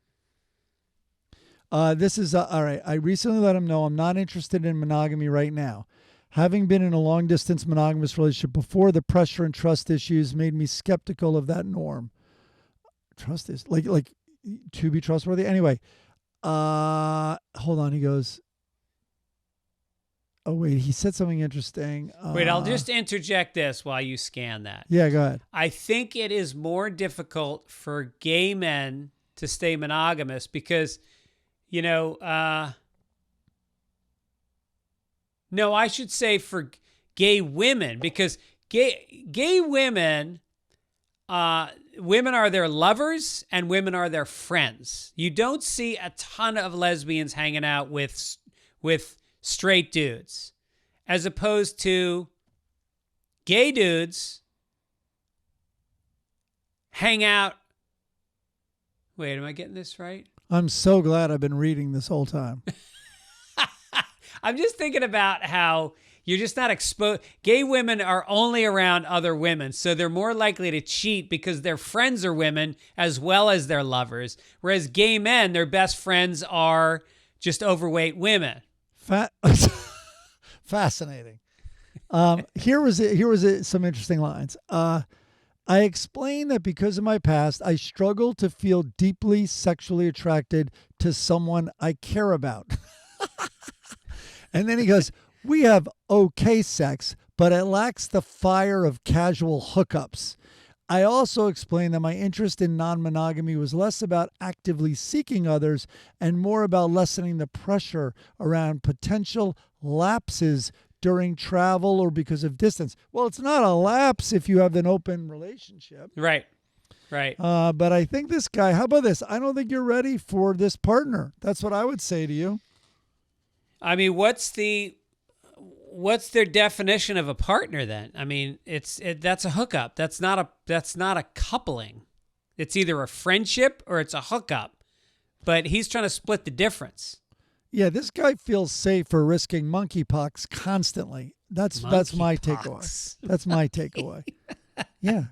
This is, all right. I recently let him know I'm not interested in monogamy right now. Having been in a long-distance monogamous relationship before, the pressure and trust issues made me skeptical of that norm. Trust is like to be trustworthy. Anyway, hold on. He goes, oh, wait, he said something interesting. Wait, I'll just interject this while you scan that. Yeah, go ahead. I think it is more difficult for gay men to stay monogamous because, you know, no, I should say for gay women, because gay women, women are their lovers and women are their friends. You don't see a ton of lesbians hanging out with straight dudes, as opposed to gay dudes hang out. Wait, am I getting this right? I'm so glad I've been reading this whole time. I'm just thinking about how you're just not exposed. Gay women are only around other women, so they're more likely to cheat because their friends are women as well as their lovers. Whereas gay men, their best friends are just overweight women. Fascinating. Here was some interesting lines. I explained that because of my past, I struggle to feel deeply sexually attracted to someone I care about. And then he goes, we have okay sex, but it lacks the fire of casual hookups. I also explained that my interest in non-monogamy was less about actively seeking others and more about lessening the pressure around potential lapses during travel or because of distance. Well, it's not a lapse if you have an open relationship. Right. But I think this guy, how about this? I don't think you're ready for this partner. That's what I would say to you. I mean, what's their definition of a partner then? I mean, that's a hookup. That's not a coupling. It's either a friendship or it's a hookup. But he's trying to split the difference. Yeah, this guy feels safe for risking monkeypox constantly. That's my takeaway. That's my takeaway. Yeah.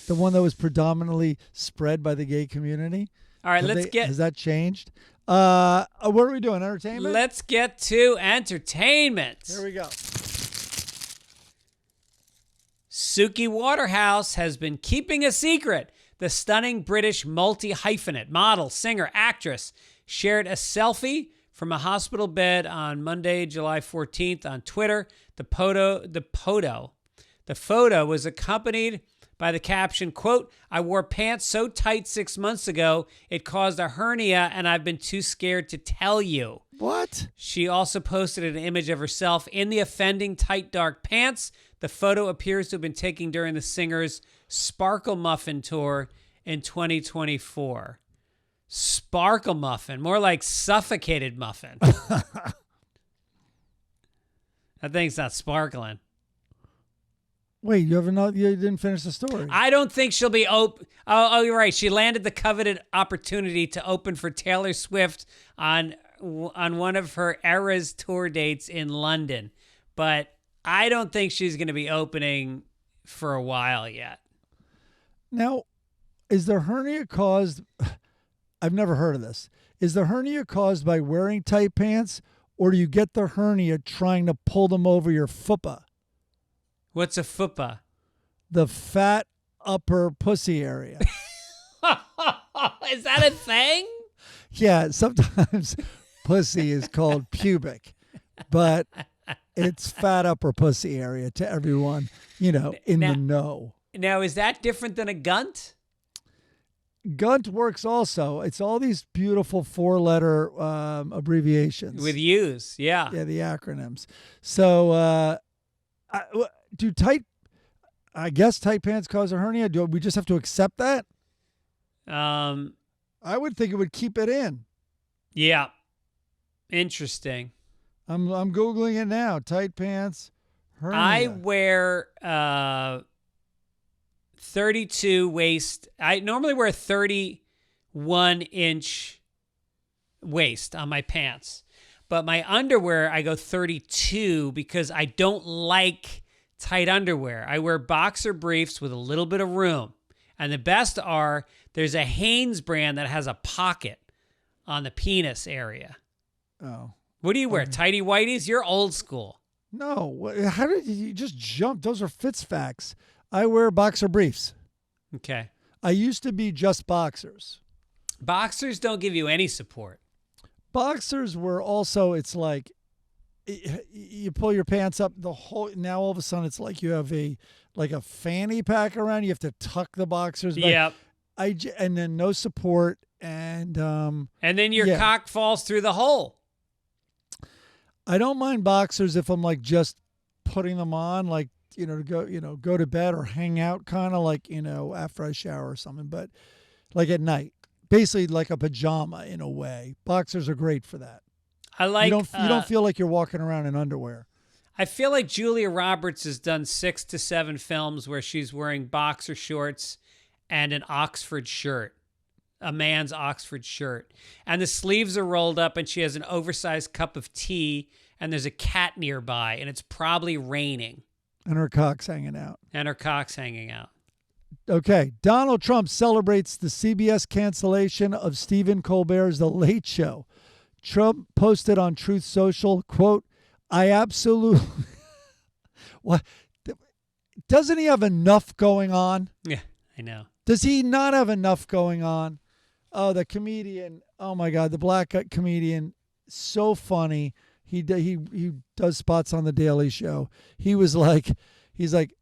The one that was predominantly spread by the gay community. All right, has that changed? What are we doing? Entertainment? Let's get to entertainment. Here we go. Suki Waterhouse has been keeping a secret. The stunning British multi-hyphenate, model, singer, actress shared a selfie from a hospital bed on Monday, July 14th on Twitter. The photo was accompanied by the caption, quote, I wore pants so tight 6 months ago, it caused a hernia and I've been too scared to tell you. What? She also posted an image of herself in the offending tight dark pants. The photo appears to have been taken during the singer's Sparkle Muffin tour in 2024. Sparkle Muffin, more like suffocated muffin. That thing's not sparkling. Wait, you didn't finish the story. I don't think she'll be open. Oh, you're right. She landed the coveted opportunity to open for Taylor Swift on one of her Eras tour dates in London. But I don't think she's going to be opening for a while yet. Now, is the hernia caused? I've never heard of this. Is the hernia caused by wearing tight pants, or do you get the hernia trying to pull them over your fupa? What's a fupa? The fat upper pussy area. Is that a thing? Yeah, sometimes pussy is called pubic, but it's fat upper pussy area to everyone, in the know. Now, is that different than a gunt? Gunt works also. It's all these beautiful 4-letter abbreviations. With U's, yeah. Yeah, the acronyms. So, I guess tight pants cause a hernia? Do we just have to accept that? I would think it would keep it in. Yeah. Interesting. I'm Googling it now. Tight pants, hernia. I wear 32 waist. I normally wear 31-inch waist on my pants. But my underwear, I go 32 because I don't like tight underwear. I wear boxer briefs with a little bit of room. And the best are, there's a Hanes brand that has a pocket on the penis area. Oh. What do you wear? Tighty whities? You're old school. No. How did you just jump? Those are Fitz facts. I wear boxer briefs. Okay. I used to be just boxers. Boxers don't give you any support. Boxers were also, it's like, you pull your pants up now all of a sudden it's like you have a fanny pack around. You have to tuck the boxers back. Yep. And then no support. And then your cock falls through the hole. I don't mind boxers if I'm like just putting them on, like, to go to bed or hang out kind of like, after I shower or something, but like at night, basically like a pajama in a way. Boxers are great for that. I like, you don't feel like you're walking around in underwear. I feel like Julia Roberts has done 6 to 7 films where she's wearing boxer shorts and an Oxford shirt, a man's Oxford shirt. And the sleeves are rolled up and she has an oversized cup of tea and there's a cat nearby and it's probably raining. And her cock's hanging out. Okay. Donald Trump celebrates the CBS cancellation of Stephen Colbert's The Late Show. Trump posted on Truth Social, quote, I absolutely... What? Doesn't he have enough going on? Yeah, I know. Does he not have enough going on? Oh, the comedian. Oh, my God. The black comedian. So funny. He does spots on The Daily Show. He's like,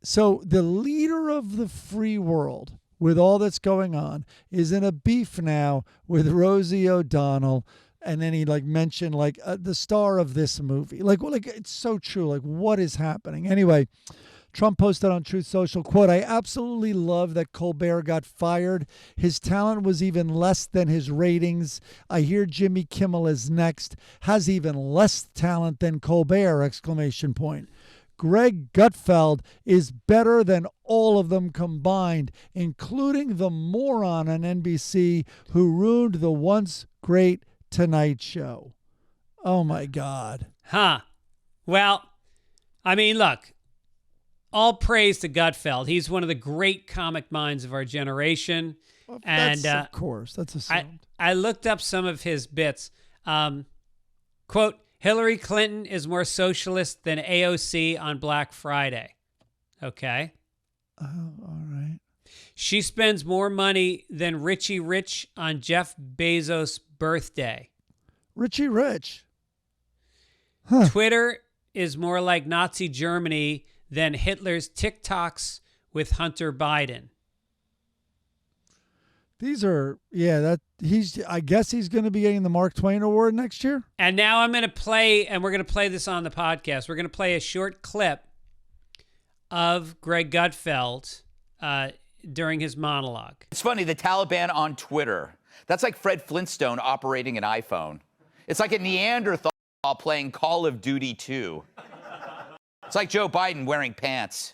so the leader of the free world, with all that's going on, is in a beef now with Rosie O'Donnell. And then he mentioned the star of this movie. Like it's so true. Like, what is happening? Anyway, Trump posted on Truth Social, quote, I absolutely love that Colbert got fired. His talent was even less than his ratings. I hear Jimmy Kimmel is next. Has even less talent than Colbert, exclamation point. Greg Gutfeld is better than all of them combined, including the moron on NBC who ruined the once great Tonight Show. Oh, my God. Huh. Well, I mean, look, all praise to Gutfeld. He's one of the great comic minds of our generation. Well, and of course, that's assumed. I looked up some of his bits. Quote, Hillary Clinton is more socialist than AOC on Black Friday. Okay. Oh, all right. She spends more money than Richie Rich on Jeff Bezos' birthday. Richie Rich. Huh. Twitter is more like Nazi Germany than Hitler's TikToks with Hunter Biden. These are, I guess he's going to be getting the Mark Twain Award next year. And now I'm going to play, and we're going to play this on the podcast. We're going to play a short clip of Greg Gutfeld during his monologue. It's funny, the Taliban on Twitter. That's like Fred Flintstone operating an iPhone. It's like a Neanderthal playing Call of Duty 2. It's like Joe Biden wearing pants.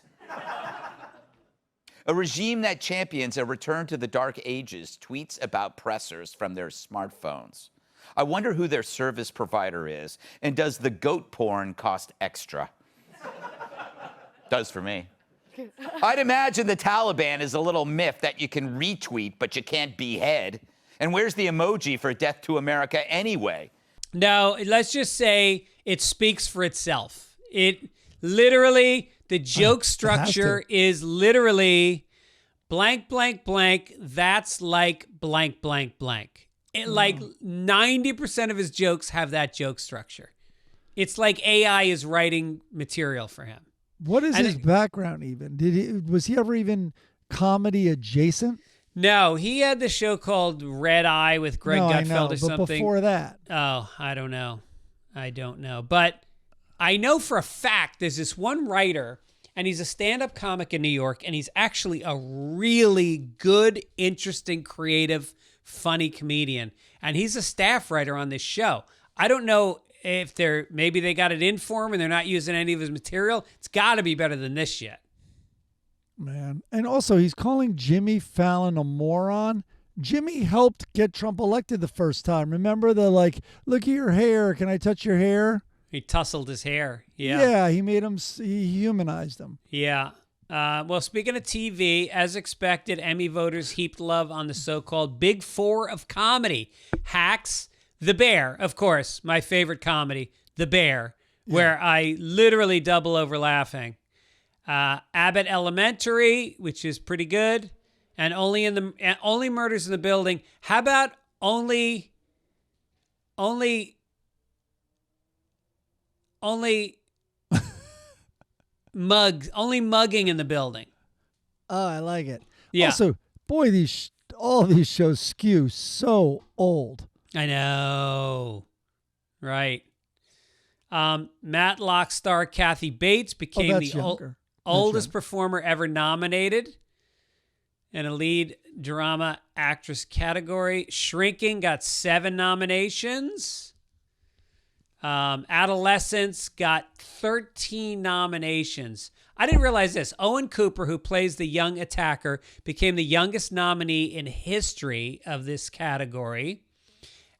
A regime that champions a return to the dark ages tweets about pressers from their smartphones. I wonder who their service provider is, and does the goat porn cost extra? Does for me. I'd imagine the Taliban is a little myth that you can retweet, but you can't behead. And where's the emoji for Death to America anyway? No, let's just say it speaks for itself. It literally, the joke structure is literally blank, blank, blank. That's like blank, blank, blank. Like 90% of his jokes have that joke structure. It's like AI is writing material for him. What is his background even? Was he ever even comedy adjacent? No, he had the show called Red Eye with Greg Gutfeld or something. But before that? Oh, I don't know. But I know for a fact there's this one writer, and he's a stand-up comic in New York, and he's actually a really good, interesting, creative, funny comedian. And he's a staff writer on this show. I don't know if maybe they got it in for him and they're not using any of his material. It's got to be better than this shit. Man. And also, he's calling Jimmy Fallon a moron. Jimmy helped get Trump elected the first time. Remember look at your hair. Can I touch your hair? He tousled his hair. Yeah. Yeah, he humanized him. Yeah. Well, speaking of TV, as expected, Emmy voters heaped love on the so-called Big Four of comedy. Hacks, The Bear, of course, my favorite comedy, The Bear, where I literally double over laughing. Abbott Elementary, which is pretty good, and Only Murders in the Building. How about only mugging in the building? Oh, I like it. Yeah. Also, boy, all these shows skew so old. I know. Right. Matlock star Kathy Bates became the oldest performer ever nominated in a lead drama actress category. Shrinking got 7 nominations. Adolescence got 13 nominations. I didn't realize this. Owen Cooper, who plays the young attacker, became the youngest nominee in history of this category.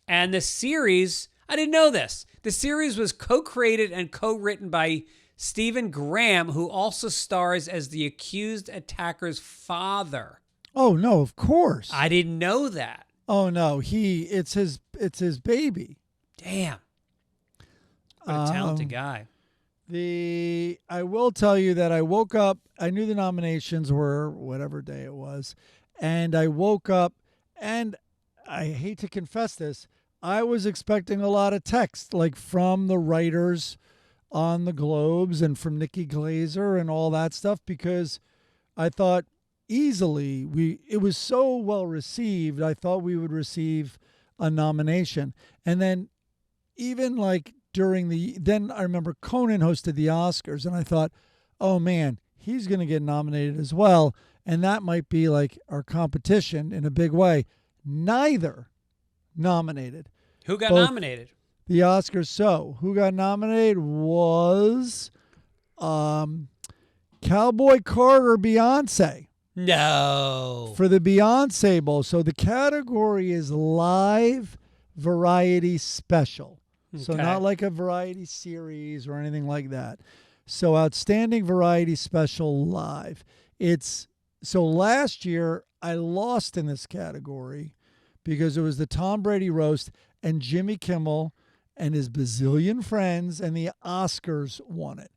And the series, I didn't know this. The series was co-created and co-written by Stephen Graham, who also stars as the accused attacker's father. Oh, no, of course. I didn't know that. Oh, no, it's his baby. Damn. What a talented guy. I will tell you that I woke up, I knew the nominations were whatever day it was, and I woke up, and I hate to confess this, I was expecting a lot of text, like from the writers on the Globes and from Nikki Glazer and all that stuff, because I thought easily it was so well received, I thought we would receive a nomination. And then even like then I remember Conan hosted the Oscars, and I thought, oh man, he's going to get nominated as well. And that might be like our competition in a big way. Neither nominated. Who got nominated? The Oscars. So who got nominated was Cowboy Carter, Beyonce. No. For the Beyonce Bowl. So the category is live variety special. So not like a variety series or anything like that. So outstanding variety special live. So last year I lost in this category because it was the Tom Brady roast and Jimmy Kimmel and his bazillion friends and the Oscars won it.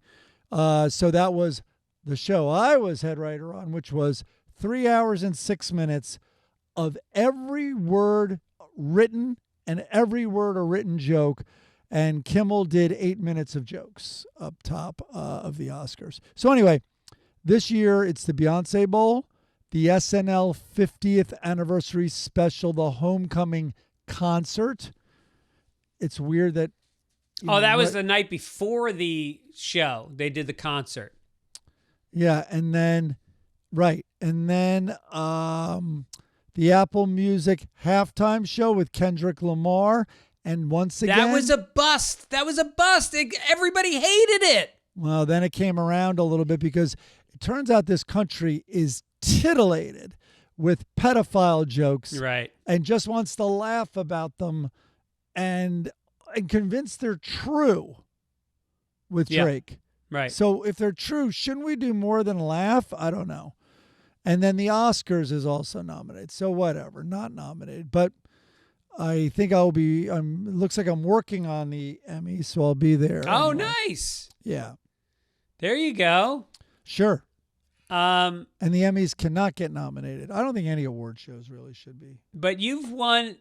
So that was the show I was head writer on, which was 3 hours and 6 minutes of every word written and every word a written joke. And Kimmel did 8 minutes of jokes up top of the Oscars. So anyway, this year it's the Beyonce Bowl, the SNL 50th anniversary special, the Homecoming concert. It's weird that... that was the night before the show. They did the concert. Yeah, and then... Right. And then the Apple Music halftime show with Kendrick Lamar. And once again... That was a bust. Everybody hated it. Well, then it came around a little bit because it turns out this country is titillated with pedophile jokes. Right. And just wants to laugh about them and convinced they're true with Drake. Right. So if they're true, shouldn't we do more than laugh? I don't know. And then the Oscars is also nominated. So whatever, not nominated. But I think I'll be, it looks like I'm working on the Emmy, so I'll be there. Oh, anyway. nice. Yeah. There you go. Sure. And the Emmys cannot get nominated. I don't think any award shows really should be. But you've won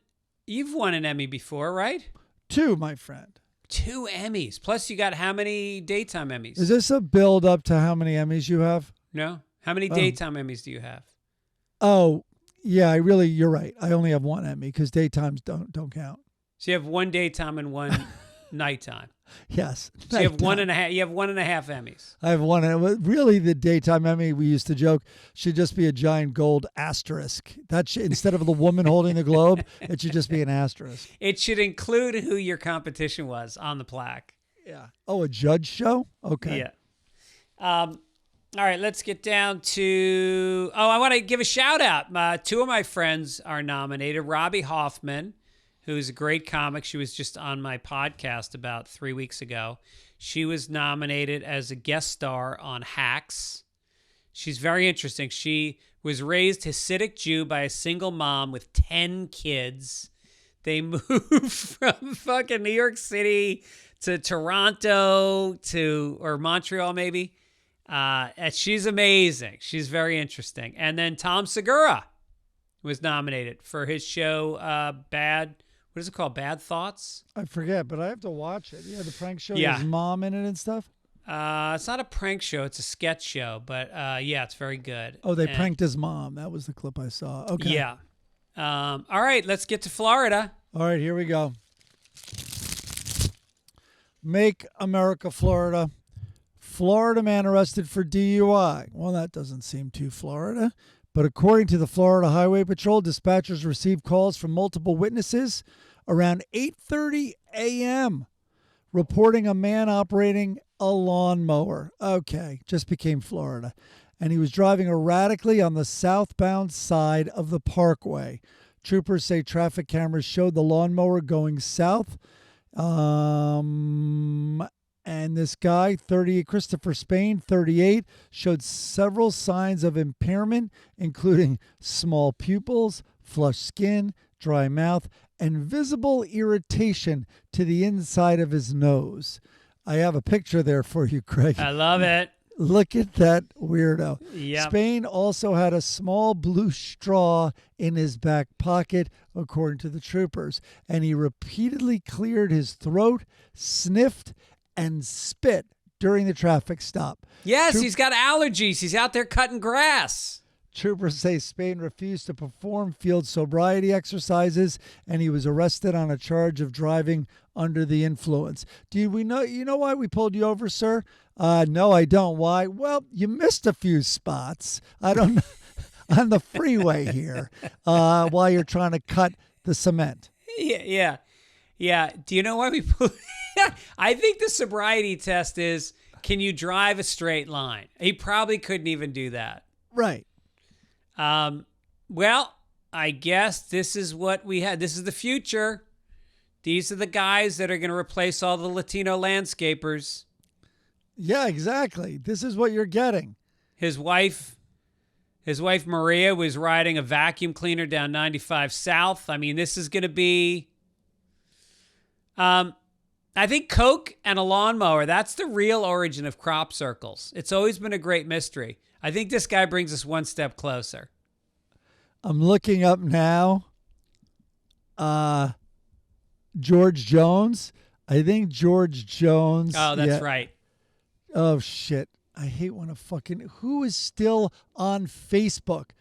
an Emmy before, right? 2, my friend. 2 Emmys. Plus you got how many daytime Emmys? Is this a build up to how many Emmys you have? No. How many daytime Emmys do you have? Oh, yeah, you're right. I only have 1 Emmy because daytimes don't count. So you have 1 daytime and 1 nighttime. Yes. So you have 1.5. You have 1.5 Emmys. I have 1. Really, the daytime Emmy, we used to joke, should just be a giant gold asterisk. Instead of the woman holding the globe, it should just be an asterisk. It should include who your competition was on the plaque. Yeah. Oh, a judge show? Okay. Yeah. All right, let's get down to... Oh, I want to give a shout out. 2 of my friends are nominated. Robbie Hoffman, who's a great comic. She was just on my podcast about 3 weeks ago. She was nominated as a guest star on Hacks. She's very interesting. She was raised Hasidic Jew by a single mom with 10 kids. They moved from fucking New York City to Toronto or Montreal maybe. And she's amazing. She's very interesting. And then Tom Segura was nominated for his show what is it called? Bad Thoughts? I forget, but I have to watch it. Yeah, the prank show, Yeah. his mom in it and stuff. It's not a prank show. It's a sketch show. But yeah, it's very good. Oh, they And- pranked his mom. That was the clip I saw. Okay. Yeah. All right, let's get to Florida. All right, here we go. Make America Florida. Florida man arrested for DUI. Well, that doesn't seem too Florida. But according to the Florida Highway Patrol, dispatchers received calls from multiple witnesses around 8:30 a.m. reporting a man operating a lawnmower. Okay, just became Florida. And he was driving erratically on the southbound side of the parkway. Troopers say traffic cameras showed the lawnmower going south. And this guy, Christopher Spain, 38, showed several signs of impairment, including small pupils, flushed skin, dry mouth, and visible irritation to the inside of his nose. I have a picture there for you, Craig. I love it. Look at that weirdo. Yep. Spain also had a small blue straw in his back pocket, according to the troopers, and he repeatedly cleared his throat, sniffed, and spit during the traffic stop. Yes, he's got allergies. He's out there cutting grass. Troopers say Spain refused to perform field sobriety exercises, and he was arrested on a charge of driving under the influence. You know why we pulled you over, sir? No, I don't. Why? Well, you missed a few spots. I don't know. On the freeway here, while you're trying to cut the cement. Yeah. Do you know why we put... I think the sobriety test is, can you drive a straight line? He probably couldn't even do that. Right. Well, I guess this is what we had. This is the future. These are the guys that are going to replace all the Latino landscapers. Yeah, exactly. This is what you're getting. His wife Maria was riding a vacuum cleaner down 95 South. I mean, this is going to be... I think Coke and a lawnmower, that's the real origin of crop circles. It's always been a great mystery. I think this guy brings us one step closer. I'm looking up now. George Jones. I think George Jones. Oh, that's right. Oh, shit. I hate when who is still on Facebook?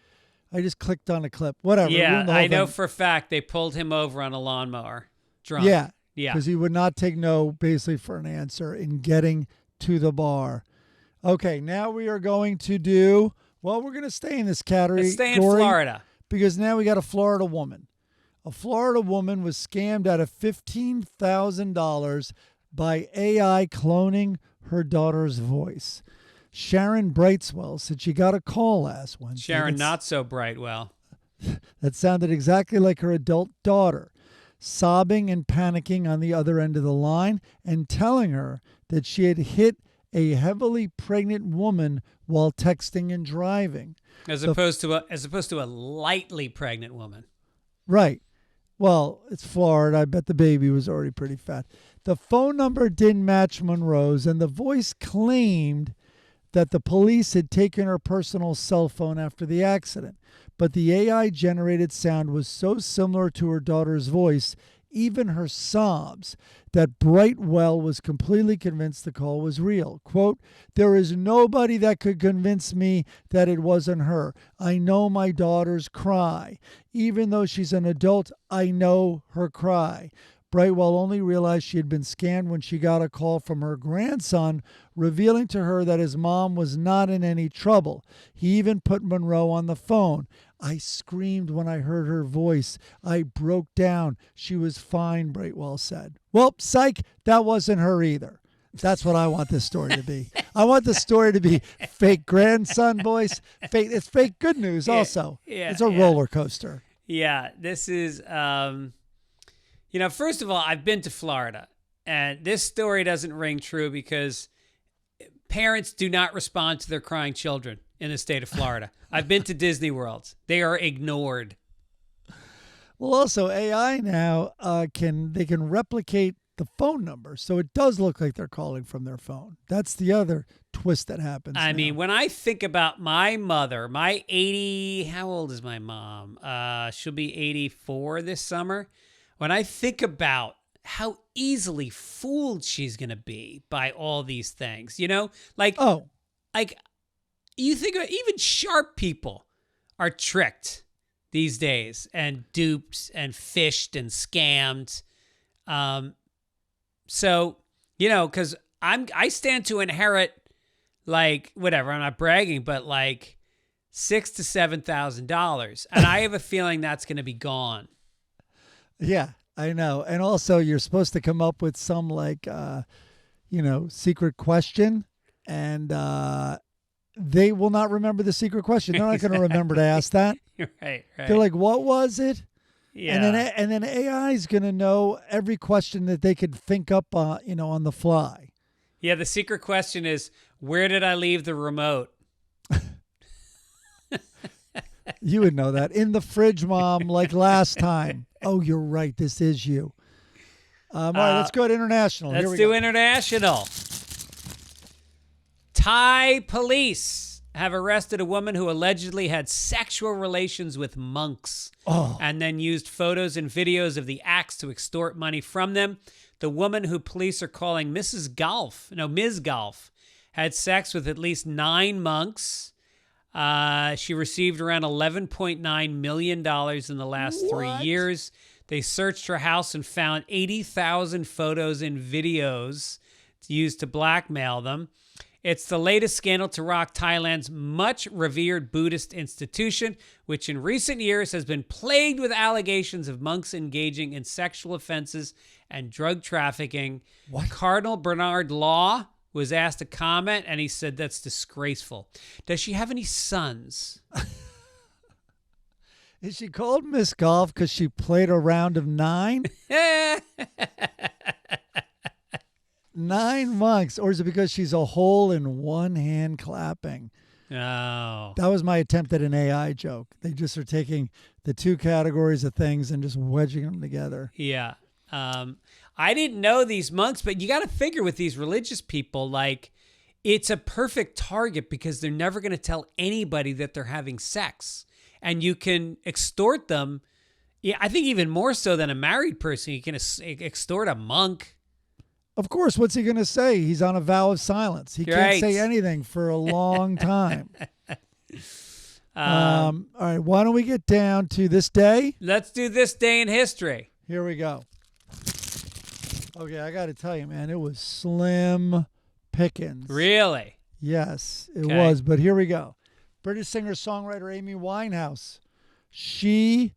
I just clicked on a clip. Whatever. Yeah, I know thing. for a fact they pulled him over on a lawnmower. Drunk. Yeah. Yeah. Because he would not take no basically for an answer in getting to the bar. Okay, now we are going to do, we're going to stay in this category. Let's stay in Florida. Because now we got a Florida woman. A Florida woman was scammed out of $15,000 by AI cloning her daughter's voice. Sharon Brightswell said she got a call last Wednesday. Sharon, not so bright. Well, that sounded exactly like her adult daughter, sobbing and panicking on the other end of the line and telling her that she had hit a heavily pregnant woman while texting and driving. As opposed to a lightly pregnant woman. Right. Well, it's Florida. I bet the baby was already pretty fat. The phone number didn't match Monroe's, and the voice claimed that the police had taken her personal cell phone after the accident. But the AI-generated sound was so similar to her daughter's voice, even her sobs, that Brightwell was completely convinced the call was real. Quote, "There is nobody that could convince me that it wasn't her. I know my daughter's cry. Even though she's an adult, I know her cry." Brightwell only realized she had been scammed when she got a call from her grandson revealing to her that his mom was not in any trouble. He even put Monroe on the phone. "I screamed when I heard her voice. I broke down. She was fine," Brightwell said. Well, psych, that wasn't her either. That's what I want this story to be. I want the story to be fake grandson voice. Fake. It's fake good news also. Yeah, it's a roller coaster. Yeah, this is... first of all, I've been to Florida, and this story doesn't ring true because parents do not respond to their crying children in the state of Florida. I've been to Disney World. They are ignored. Well, also AI now can replicate the phone number, so it does look like they're calling from their phone. That's the other twist that happens. I now. mean, when I think about my mother, my 80, how old is my mom? She'll be 84 this summer. When I think about how easily fooled she's going to be by all these things, like you think of even sharp people are tricked these days and duped and fished and scammed. Because I stand to inherit like whatever. I'm not bragging, but like $6,000 to $7,000, and I have a feeling that's going to be gone. Yeah, I know. And also, you're supposed to come up with some secret question, and they will not remember the secret question. They're not going to remember to ask that. Right. They're like, "What was it?" Yeah. And then AI is going to know every question that they could think up, on the fly. Yeah, the secret question is, where did I leave the remote? You would know that. In the fridge, Mom, like last time. Oh, you're right. This is you. All right, let's go to international. Let's Here we do go. international. Thai police have arrested a woman who allegedly had sexual relations with monks and then used photos and videos of the acts to extort money from them. The woman, who police are calling Ms. Golf, had sex with at least 9 monks. She received around $11.9 million in the last 3 years. They searched her house and found 80,000 photos and videos used to blackmail them. It's the latest scandal to rock Thailand's much revered Buddhist institution, which in recent years has been plagued with allegations of monks engaging in sexual offenses and drug trafficking. Cardinal Bernard Law was asked to comment, and he said that's disgraceful. Does she have any sons? Is she called Miss Golf because she played a round of 9? 9 monks. Or is it because she's a hole in one hand clapping? Oh. That was my attempt at an AI joke. They just are taking the two categories of things and just wedging them together. Yeah. I didn't know these monks, but you got to figure with these religious people, like, it's a perfect target because they're never going to tell anybody that they're having sex. And you can extort them. Yeah, I think even more so than a married person, you can extort a monk. Of course, what's he going to say? He's on a vow of silence. He can't say anything for a long time. All right, why don't we get down to this day? Let's do this day in history. Here we go. Okay, I got to tell you, man, it was slim pickings. Really? Yes, it was. But here we go. British singer-songwriter Amy Winehouse. She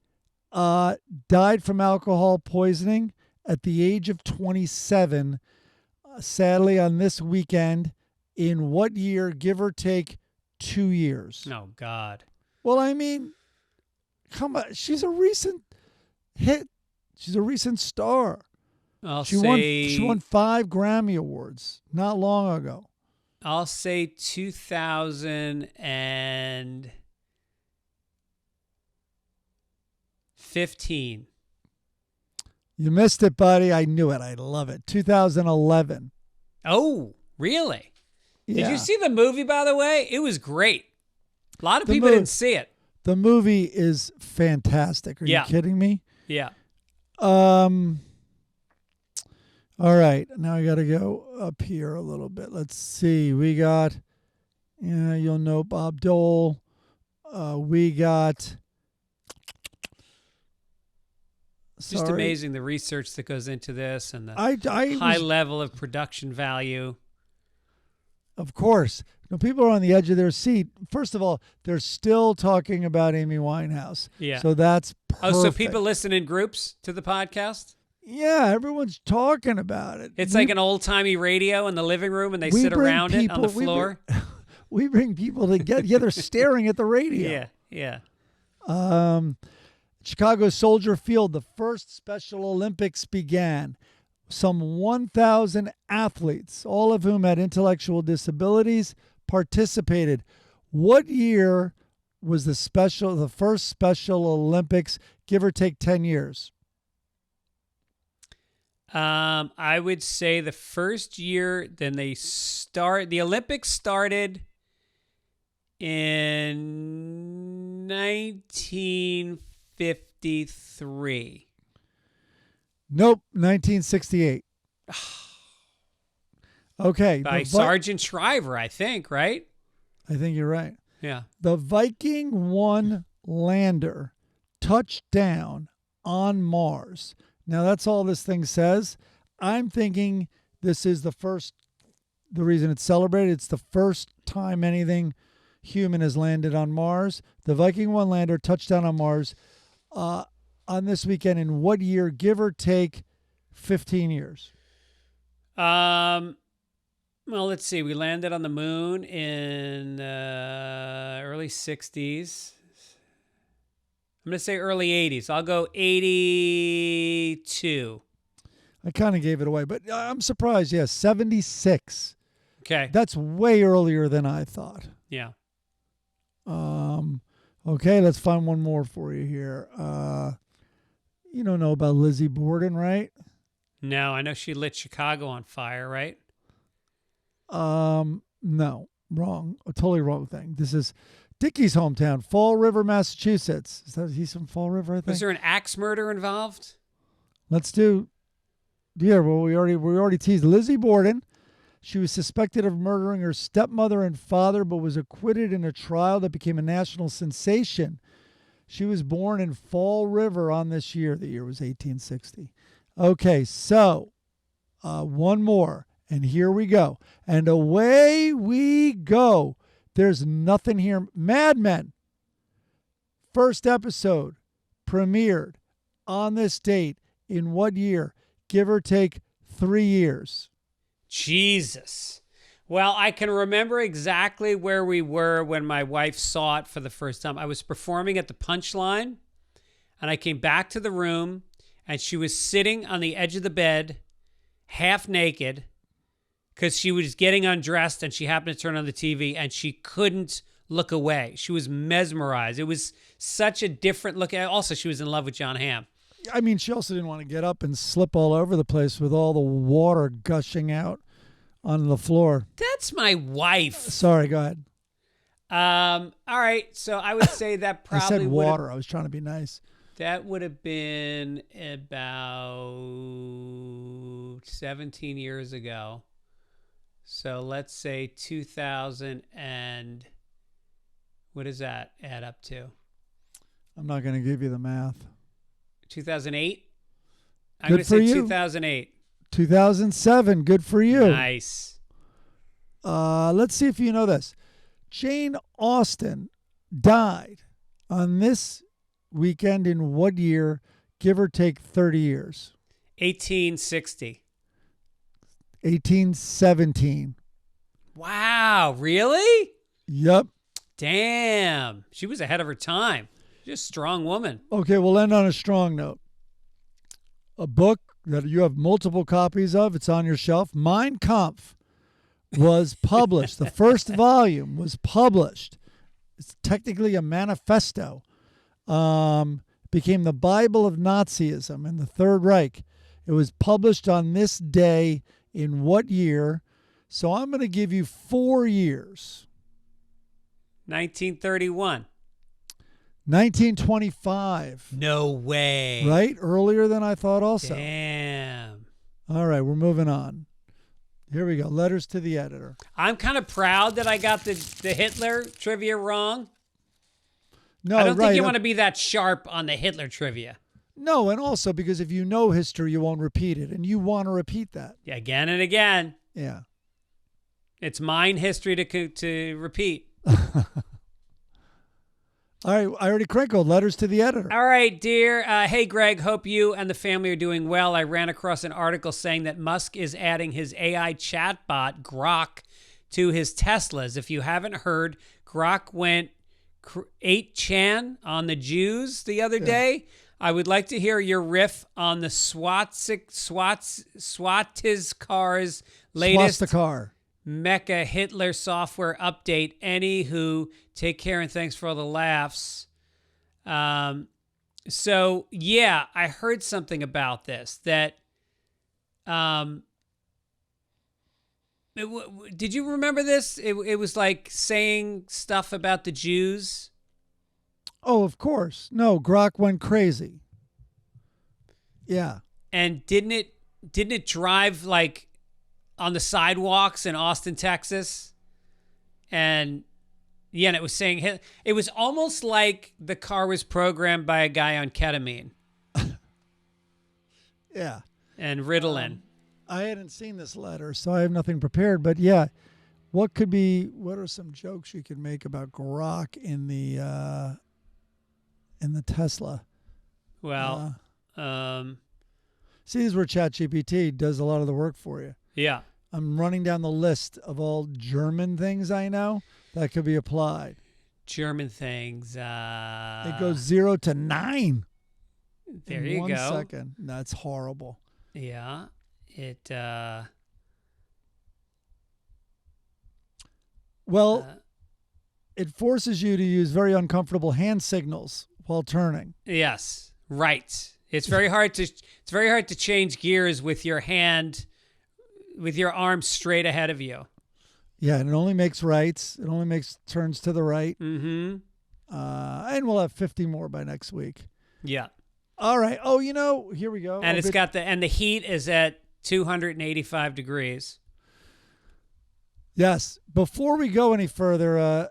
died from alcohol poisoning at the age of 27, sadly, on this weekend. In what year? Give or take 2 years. Oh, God. Well, I mean, come on. She's a recent hit. She's a recent star. I'll She won 5 Grammy Awards not long ago. I'll say 2015. You missed it, buddy. I knew it. I love it. 2011. Oh, really? Yeah. Did you see the movie, by the way? It was great. A lot of The people mov- didn't see it. The movie is fantastic. Are you kidding me? Yeah. All right. Now I got to go up here a little bit. Let's see. We got, you'll know Bob Dole. We got. Just Sorry. amazing the research that goes into this and the I high was- level of production value. Of course. No, people are on the edge of their seat. First of all, they're still talking about Amy Winehouse. Yeah. So that's perfect. Oh, so people listen in groups to the podcast? Yeah, everyone's talking about it. It's like an old-timey radio in the living room and they we sit bring around it on the people- we floor? We bring people together. Yeah, they're staring at the radio. Yeah. Chicago Soldier Field, the first Special Olympics began. Some 1,000 athletes, all of whom had intellectual disabilities, participated. What year was the first Special Olympics, give or take 10 years? I would say the first year, then the Olympics started in 1953. Nope, 1968. Okay. By Sergeant Shriver, I think, right? I think you're right. Yeah. The Viking 1 lander touched down on Mars. Now, that's all this thing says. I'm thinking this is the reason it's celebrated, it's the first time anything human has landed on Mars. The Viking 1 lander touched down on Mars on this weekend in what year, give or take 15 years? Well, let's see. We landed on the moon in early 60s. I'm going to say early 80s. I'll go 82. I kind of gave it away, but I'm surprised. Yeah, 76. Okay. That's way earlier than I thought. Yeah. Okay, let's find one more for you here. You don't know about Lizzie Borden, right? No, I know she lit Chicago on fire, right? No, wrong. A totally wrong thing. This is Dickie's hometown, Fall River, Massachusetts. He's from Fall River, I think? Was there an axe murder involved? Let's do. Yeah, well, we already teased Lizzie Borden. She was suspected of murdering her stepmother and father, but was acquitted in a trial that became a national sensation. She was born in Fall River on this year. The year was 1860. Okay, so one more, and here we go. And away we go. There's nothing here. Mad Men. First episode premiered on this date in what year? Give or take 3 years. Jesus. Well, I can remember exactly where we were when my wife saw it for the first time. I was performing at the Punchline, and I came back to the room, and she was sitting on the edge of the bed, half naked, because she was getting undressed, and she happened to turn on the TV, and she couldn't look away. She was mesmerized. It was such a different look. Also, she was in love with John Hamm. I mean, she also didn't want to get up and slip all over the place with all the water gushing out on the floor. That's my wife. Sorry, go ahead. All right, so I would say that probably I said would've- water. I was trying to be nice. That would have been about 17 years ago. So let's say 2000 and what does that add up to? I'm not going to give you the math. 2008? I'm Good going to for say you. 2008. 2007. Good for you. Nice. Let's see if you know this. Jane Austen died on this weekend in what year? Give or take 30 years. 1860. 1817. Wow, really? Yep. Damn. She was ahead of her time. She's a strong woman. Okay, we'll end on a strong note. A book that you have multiple copies of, it's on your shelf. Mein Kampf was published. The first volume was published. It's technically a manifesto. Became the Bible of Nazism and the Third Reich. It was published on this day in what year? So I'm going to give you 4 years. 1931. 1925. No way. Right? Earlier than I thought also. Damn. All right, we're moving on. Here we go. Letters to the editor. I'm kind of proud that I got the Hitler trivia wrong. No, I don't right. think you want to be that sharp on the Hitler trivia. No, and also because if you know history, you won't repeat it, and you want to repeat that. Yeah, again and again. Yeah. It's mine history to repeat. All right, I already crinkled. Letters to the editor. All right, dear. Hey, Greg, hope you and the family are doing well. I ran across an article saying that Musk is adding his AI chatbot, Grok, to his Teslas. If you haven't heard, Grok went 8chan on the Jews the other day. I would like to hear your riff on the Swatizkar's latest Swastikar. Mecha Hitler software update. Anywho, take care and thanks for all the laughs. So yeah, I heard something about this that, did you remember this? It was like saying stuff about the Jews. Oh, of course. No, Grok went crazy. Yeah. And didn't it drive like on the sidewalks in Austin, Texas? And yeah, and it was saying it was almost like the car was programmed by a guy on ketamine. Yeah. And Ritalin. I hadn't seen this letter, so I have nothing prepared. But yeah, what are some jokes you could make about Grok in the Tesla? Well, see, this is where ChatGPT does a lot of the work for you. yeah. I'm running down the list of all German things I know that could be applied. German things. It goes 0 to 9. There in you 1 go. second. That's horrible. Yeah. It it forces you to use very uncomfortable hand signals while turning. yes, right. It's very hard to change gears with your hand, with your arm straight ahead of you. Yeah, and it only makes rights. It only makes turns to the right. Mm-hmm. And we'll have 50 more by next week. Yeah. All right. Oh, here we go. And the heat is at 285 degrees. Yes. Before we go any further,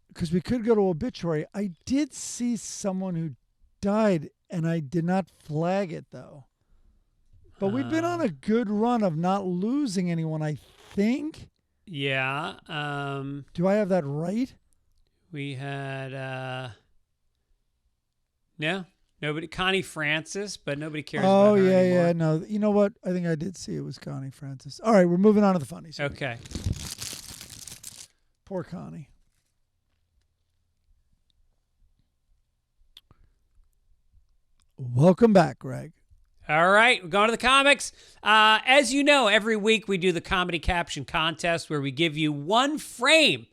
because we could go to obituary, I did see someone who died, and I did not flag it, though. But we've been on a good run of not losing anyone, I think. Yeah. Do I have that right? We had no. Nobody. Connie Francis, but nobody cares about her anymore. Yeah. No, you know what? I think I did see it was Connie Francis. All right, we're moving on to the funnies. Okay. Poor Connie. Welcome back, Greg. All right, we're going to the comics. As you know, every week we do the comedy caption contest where we give you one frame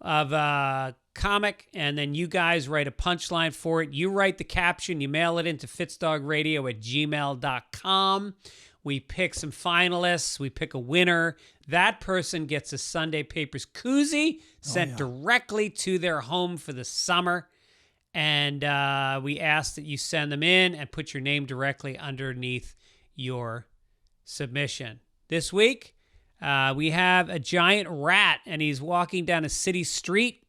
of a comic, and then you guys write a punchline for it. You write the caption, you mail it into fitzdogradio@gmail.com. We pick some finalists, we pick a winner. That person gets a Sunday Papers koozie sent directly to their home for the summer. And we ask that you send them in and put your name directly underneath your submission. This week, we have a giant rat, and he's walking down a city street.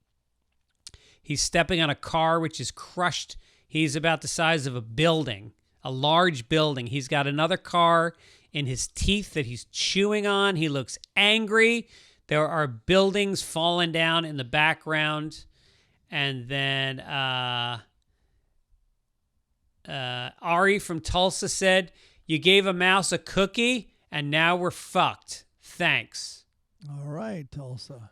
He's stepping on a car, which is crushed. He's about the size of a building, a large building. He's got another car in his teeth that he's chewing on. He looks angry. There are buildings falling down in the background. And then Ari from Tulsa said, "You gave a mouse a cookie, and now we're fucked. Thanks." All right, Tulsa.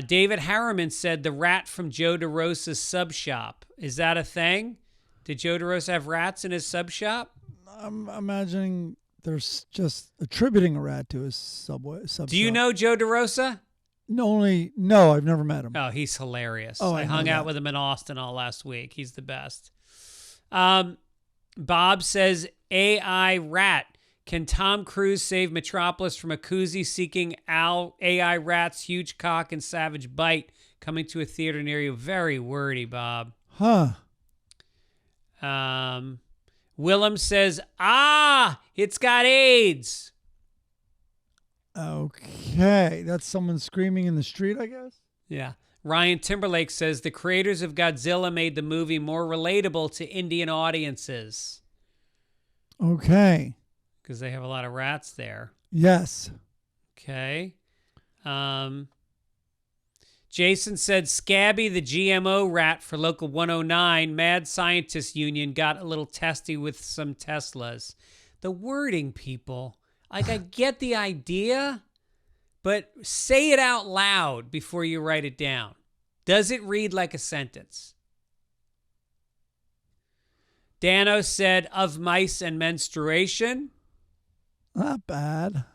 David Harriman said, "The rat from Joe DeRosa's sub shop." Is that a thing? Did Joe DeRosa have rats in his sub shop? I'm imagining they're just attributing a rat to his subway. Do you know Joe DeRosa? No, I've never met him. Oh, he's hilarious. Oh, I I hung know out that. with him in Austin all last week. He's the best. Bob says, AI rat. Can Tom Cruise save Metropolis from a koozie seeking AI rat's huge cock and savage bite coming to a theater near you? Very wordy, Bob. Huh. Willem says, it's got AIDS. Okay. That's someone screaming in the street, I guess? Yeah. Ryan Timberlake says the creators of Godzilla made the movie more relatable to Indian audiences. Okay. Because they have a lot of rats there. Yes. Okay. Jason said Scabby, the GMO rat for Local 109, Mad Scientist Union, got a little testy with some Teslas. The wording, people. Like, I get the idea, but say it out loud before you write it down. Does it read like a sentence? Dano said, of mice and menstruation. Not bad.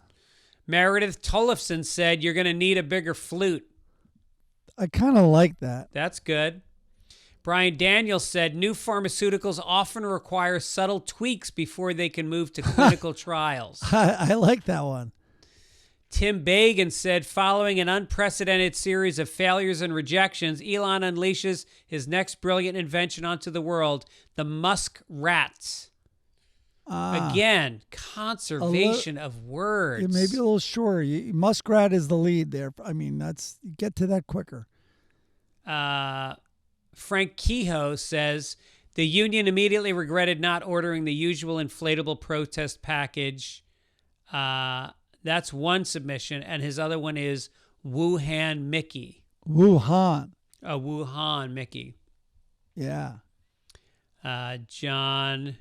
Meredith Tollefson said, you're going to need a bigger flute. I kind of like that. That's good. Brian Daniels said, new pharmaceuticals often require subtle tweaks before they can move to clinical trials. I like that one. Tim Bagan said, following an unprecedented series of failures and rejections, Elon unleashes his next brilliant invention onto the world, the musk rats. Again, conservation of words. It may be a little shorter. Muskrat is the lead there. I mean, get to that quicker. Frank Kehoe says, the union immediately regretted not ordering the usual inflatable protest package. That's one submission. And his other one is Wuhan Mickey. Wuhan. Wuhan Mickey. Yeah. John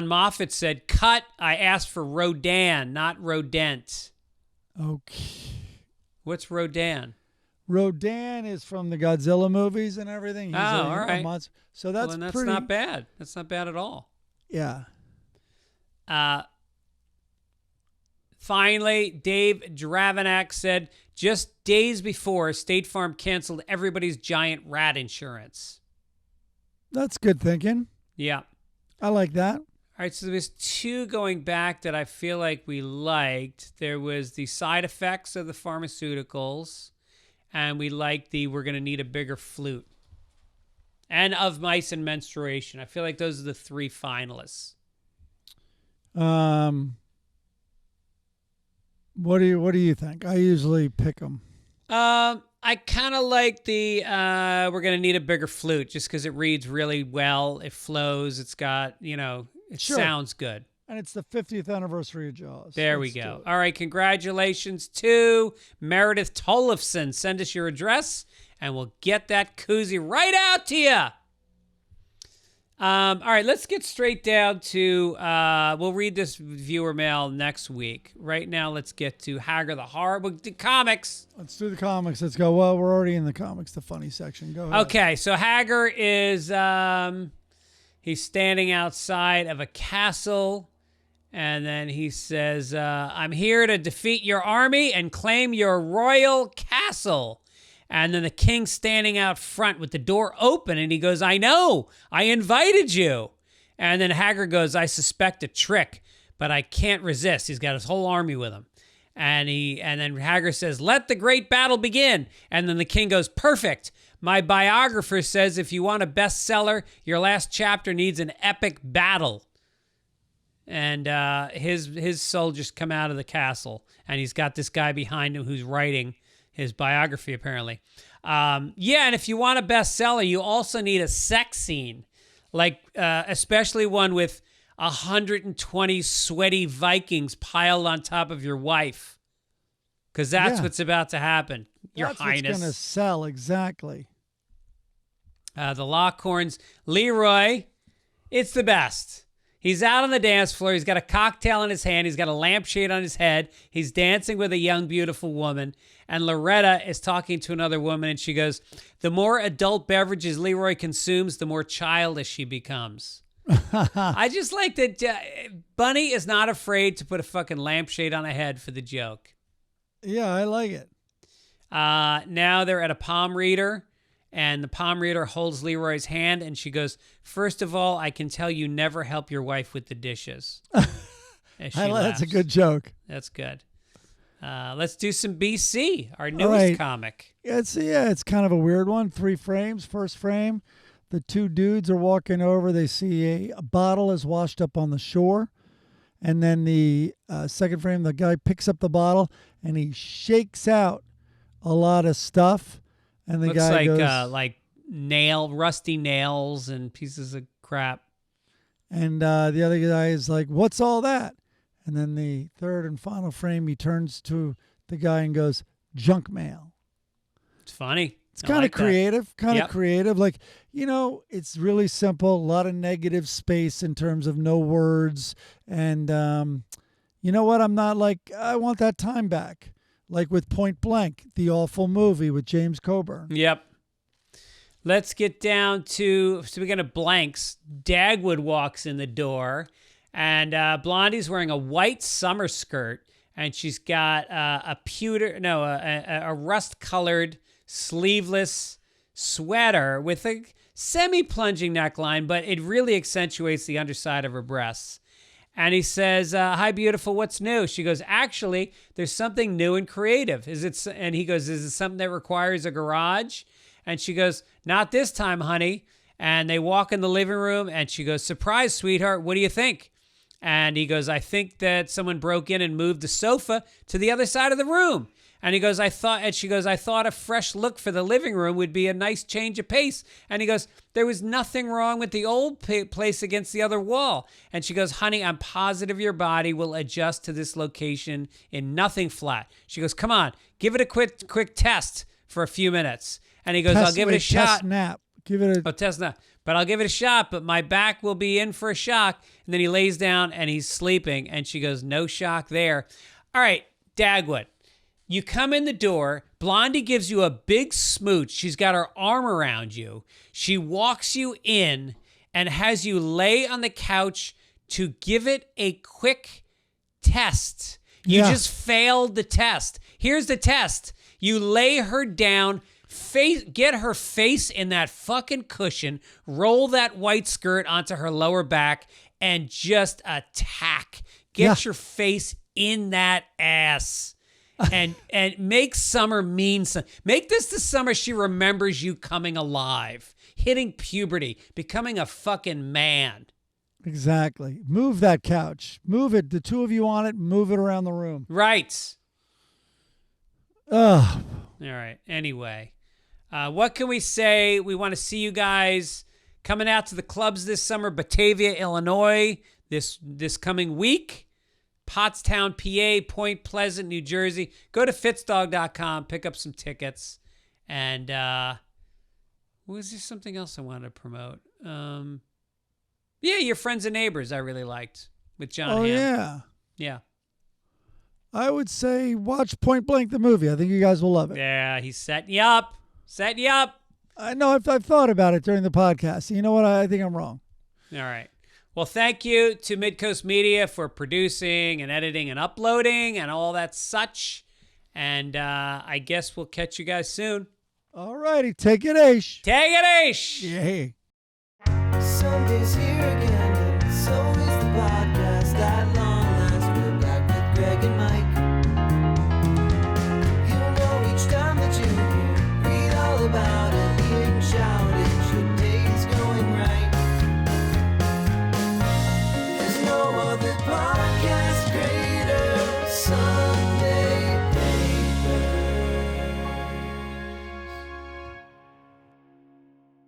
Moffat said, cut. I asked for Rodan, not rodent. Okay. What's Rodan? Rodan is from the Godzilla movies and everything. He's all right. monster. So that's Well, then that's pretty... not bad. That's not bad at all. Yeah. Finally, Dave Dravanak said, just days before, State Farm canceled everybody's giant rat insurance. That's good thinking. Yeah. I like that. All right, so there was two going back that I feel like we liked. There was the side effects of the pharmaceuticals, and we liked we're going to need a bigger flute. And of mice and menstruation. I feel like those are the three finalists. What do you think? I usually pick them. I kind of like the we're going to need a bigger flute just because it reads really well. It flows. It's got, it Sure. sounds good. And it's the 50th anniversary of Jaws. There we Let's go. do it. All right. Congratulations to Meredith Tollefson. Send us your address and we'll get that koozie right out to you. All right. Let's get straight down to, we'll read this viewer mail next week. Right now, let's get to Hagar the Horror. We'll do comics. Let's do the comics. Let's go. Well, we're already in the comics, the funny section. Go ahead. Okay. So Hagar is, he's standing outside of a castle. And then he says, I'm here to defeat your army and claim your royal castle. And then the king's standing out front with the door open. And he goes, I know, I invited you. And then Hagar goes, I suspect a trick, but I can't resist. He's got his whole army with him. And then Hagar says, let the great battle begin. And then the king goes, perfect. My biographer says if you want a bestseller, your last chapter needs an epic battle. And his soldiers come out of the castle, and he's got this guy behind him who's writing his biography, apparently. And if you want a bestseller, you also need a sex scene, like especially one with 120 sweaty Vikings piled on top of your wife, because that's what's about to happen, Your Highness. That's what's going to sell, exactly. The Lockhorns, Leroy, it's the best. He's out on the dance floor. He's got a cocktail in his hand. He's got a lampshade on his head. He's dancing with a young, beautiful woman. And Loretta is talking to another woman, and she goes, the more adult beverages Leroy consumes, the more childish he becomes. I just like that Bunny is not afraid to put a fucking lampshade on a head for the joke. Yeah, I like it. Now they're at a palm reader, and the palm reader holds Leroy's hand, and she goes, "First of all, I can tell you never help your wife with the dishes." As she That's a laughs. good joke. That's good. Let's do some BC, our newest comic. It's kind of a weird one. 3 frames. First frame, the 2 dudes are walking over. They see a bottle is washed up on the shore. And then the second frame, the guy picks up the bottle and he shakes out a lot of stuff. And the Looks guy like goes, rusty nails and pieces of crap. and the other guy is like, "What's all that?" And then the third and final frame, he turns to the guy and goes, "Junk mail." It's funny. It's kind of creative, Yep. creative. Like, it's really simple. A lot of negative space in terms of no words. And you know what? I'm not like, I want that time back. Like with Point Blank, the awful movie with James Coburn. Yep. Let's get down to, speaking of blanks, Dagwood walks in the door, and Blondie's wearing a white summer skirt, and she's got a rust-colored sleeveless sweater with a semi-plunging neckline, but it really accentuates the underside of her breasts. And he says, "Hi, beautiful, what's new?" She goes, "Actually, there's something new and creative." And he goes, "Is it something that requires a garage?" And she goes, "Not this time, honey." And they walk in the living room, and she goes, "Surprise, sweetheart, what do you think?" And he goes, "I think that someone broke in and moved the sofa to the other side of the room." And he goes, she goes, "I thought a fresh look for the living room would be a nice change of pace." And he goes, "There was nothing wrong with the old place against the other wall." And she goes, "Honey, I'm positive your body will adjust to this location in nothing flat." She goes, "Come on, give it a quick test for a few minutes." And he goes, "I'll give it a shot." Test nap. Give it a... Oh, test nap. "But I'll give it a shot, but my back will be in for a shock." And then he lays down and he's sleeping. And she goes, "No shock there." All right, Dagwood. You come in the door, Blondie gives you a big smooch. She's got her arm around you. She walks you in and has you lay on the couch to give it a quick test. You just failed the test. Here's the test. You lay her down, get her face in that fucking cushion, roll that white skirt onto her lower back, and just attack. Get your face in that ass. and make Summer mean something. Make this the summer she remembers you coming alive, hitting puberty, becoming a fucking man. Exactly. Move that couch. Move it. The 2 of you on it, move it around the room. Right. Ugh. All right. Anyway, what can we say? We want to see you guys coming out to the clubs this summer. Batavia, Illinois, this coming week. Pottstown, PA, Point Pleasant, New Jersey. Go to fitzdog.com, pick up some tickets. And was there something else I wanted to promote? Your Friends and Neighbors I really liked with John Hamm. Yeah. Yeah. I would say watch Point Blank the movie. I think you guys will love it. Yeah, he's setting you up. Setting you up. I know I've thought about it during the podcast. You know what? I think I'm wrong. All right. Well, thank you to Midcoast Media for producing and editing and uploading and all that such. And I guess we'll catch you guys soon. All righty. Take it, Aish. Take it, Ish. Yeah. Sunday's here again, and so is the podcast.